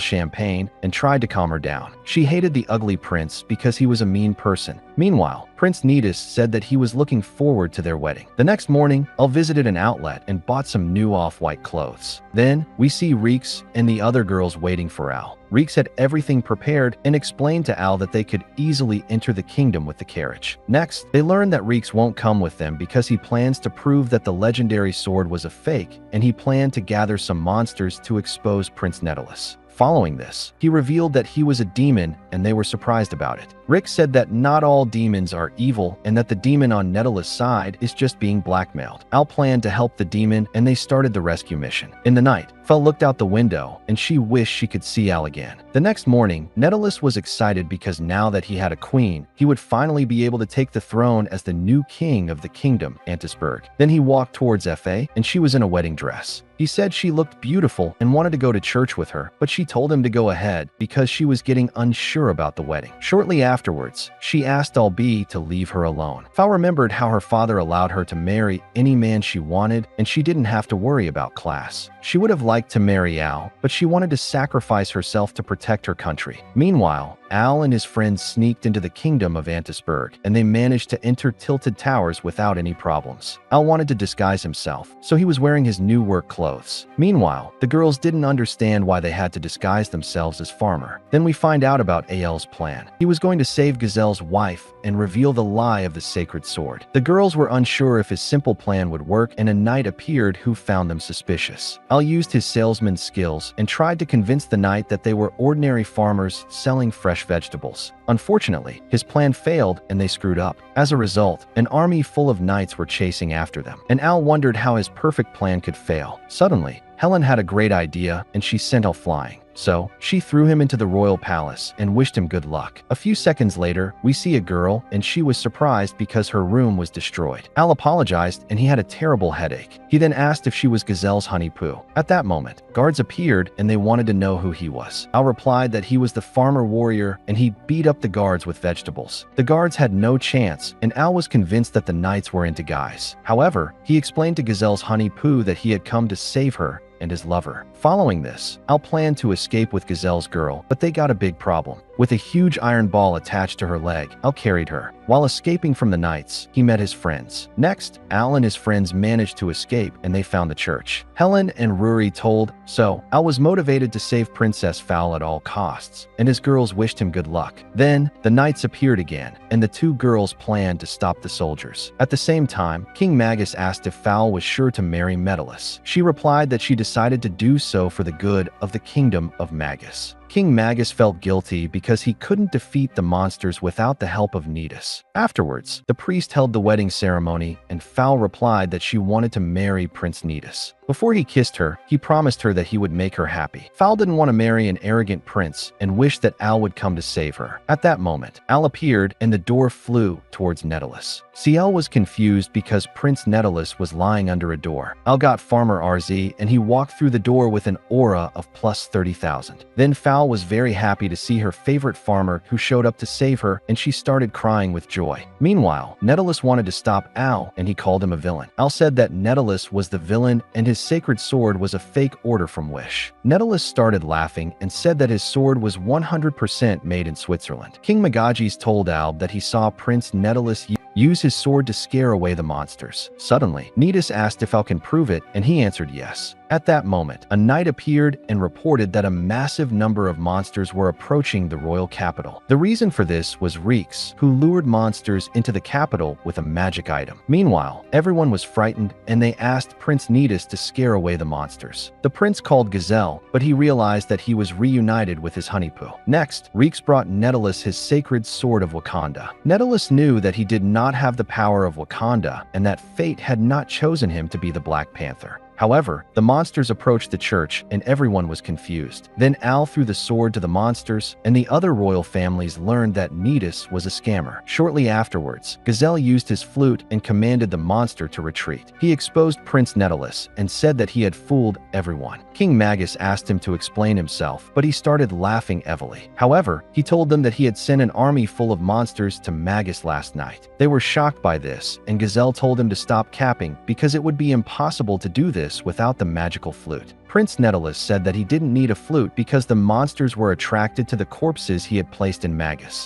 champagne and tried to calm her down. She hated the ugly prince because he was a mean person. Meanwhile, Prince Nidus said that he was looking forward to their wedding. The next morning, Al visited an outlet and bought some new off-white clothes. Then, we see Reeks and the other girls waiting for Al. Reeks had everything prepared and explained to Al that they could easily enter the kingdom with the carriage. Next, they learned that Reeks won't come with them because he plans to prove that the legendary sword was a fake, and he planned to gather some monsters to expose Prince Netulus. Following this, he revealed that he was a demon, and they were surprised about it. Rick said that not all demons are evil and that the demon on Netulus' side is just being blackmailed. Al planned to help the demon, and they started the rescue mission. In the night, Fel looked out the window, and she wished she could see Al again. The next morning, Netulus was excited because now that he had a queen, he would finally be able to take the throne as the new king of the kingdom, Antisburg. Then he walked towards Fa, and she was in a wedding dress. He said she looked beautiful and wanted to go to church with her, but she told him to go ahead because she was getting unsure about the wedding. Shortly afterwards, she asked Albi to leave her alone. Fel remembered how her father allowed her to marry any man she wanted, and she didn't have to worry about class. She would have liked to marry Al, but she wanted to sacrifice herself to protect her country. Meanwhile, Al and his friends sneaked into the kingdom of Antisburg, and they managed to enter Tilted Towers without any problems. Al wanted to disguise himself, so he was wearing his new work clothes. Meanwhile, the girls didn't understand why they had to disguise themselves as farmer. Then we find out about Al's plan. He was going to save Gazelle's wife and reveal the lie of the sacred sword. The girls were unsure if his simple plan would work, and a knight appeared who found them suspicious. Al used his salesman's skills and tried to convince the knight that they were ordinary farmers selling fresh vegetables. Unfortunately, his plan failed and they screwed up. As a result, an army full of knights were chasing after them, and Al wondered how his perfect plan could fail. Suddenly, Helen had a great idea, and she sent Al flying. So, she threw him into the royal palace and wished him good luck. A few seconds later, we see a girl, and she was surprised because her room was destroyed. Al apologized, and he had a terrible headache. He then asked if she was Gazelle's honey poo. At that moment, guards appeared, and they wanted to know who he was. Al replied that he was the farmer warrior, and he beat up the guards with vegetables. The guards had no chance, and Al was convinced that the knights were into guys. However, he explained to Gazelle's honey poo that he had come to save her and his lover. Following this, Al planned to escape with Gazelle's girl, but they got a big problem. With a huge iron ball attached to her leg, Al carried her. While escaping from the knights, he met his friends. Next, Al and his friends managed to escape and they found the church. Helen and Rory told, so Al was motivated to save Princess Fowl at all costs, and his girls wished him good luck. Then, the knights appeared again, and the two girls planned to stop the soldiers. At the same time, King Magus asked if Fowl was sure to marry Medalus. She replied that she decided to do so for the good of the kingdom of Magus. King Magus felt guilty because he couldn't defeat the monsters without the help of Nidus. Afterwards, the priest held the wedding ceremony, and Fowl replied that she wanted to marry Prince Nidus. Before he kissed her, he promised her that he would make her happy. Fowl didn't want to marry an arrogant prince and wished that Al would come to save her. At that moment, Al appeared and the door flew towards Netulus. Ciel was confused because Prince Netulus was lying under a door. Al got Farmer RZ and he walked through the door with an aura of plus 30,000. Then Fowl was very happy to see her favorite farmer who showed up to save her, and she started crying with joy. Meanwhile, Netulus wanted to stop Al and he called him a villain. Al said that Netulus was the villain and his sacred sword was a fake order from Wish. Netulus started laughing and said that his sword was 100% made in Switzerland. King Megages told Al that he saw Prince Netulus use his sword to scare away the monsters. Suddenly, Nidus asked if Al can prove it, and he answered yes. At that moment, a knight appeared and reported that a massive number of monsters were approaching the royal capital. The reason for this was Reeks, who lured monsters into the capital with a magic item. Meanwhile, everyone was frightened and they asked Prince Nidus to scare away the monsters. The prince called Gazelle, but he realized that he was reunited with his honeypoo. Next, Reeks brought Netulus his sacred sword of Wakanda. Netulus knew that he did not have the power of Wakanda and that fate had not chosen him to be the Black Panther. However, the monsters approached the church and everyone was confused. Then Al threw the sword to the monsters, and the other royal families learned that Nidus was a scammer. Shortly afterwards, Gazelle used his flute and commanded the monster to retreat. He exposed Prince Netulus and said that he had fooled everyone. King Magus asked him to explain himself, but he started laughing heavily. However, he told them that he had sent an army full of monsters to Magus last night. They were shocked by this, and Gazelle told him to stop capping because it would be impossible to do this without the magical flute. Prince Netulus said that he didn't need a flute because the monsters were attracted to the corpses he had placed in Magus.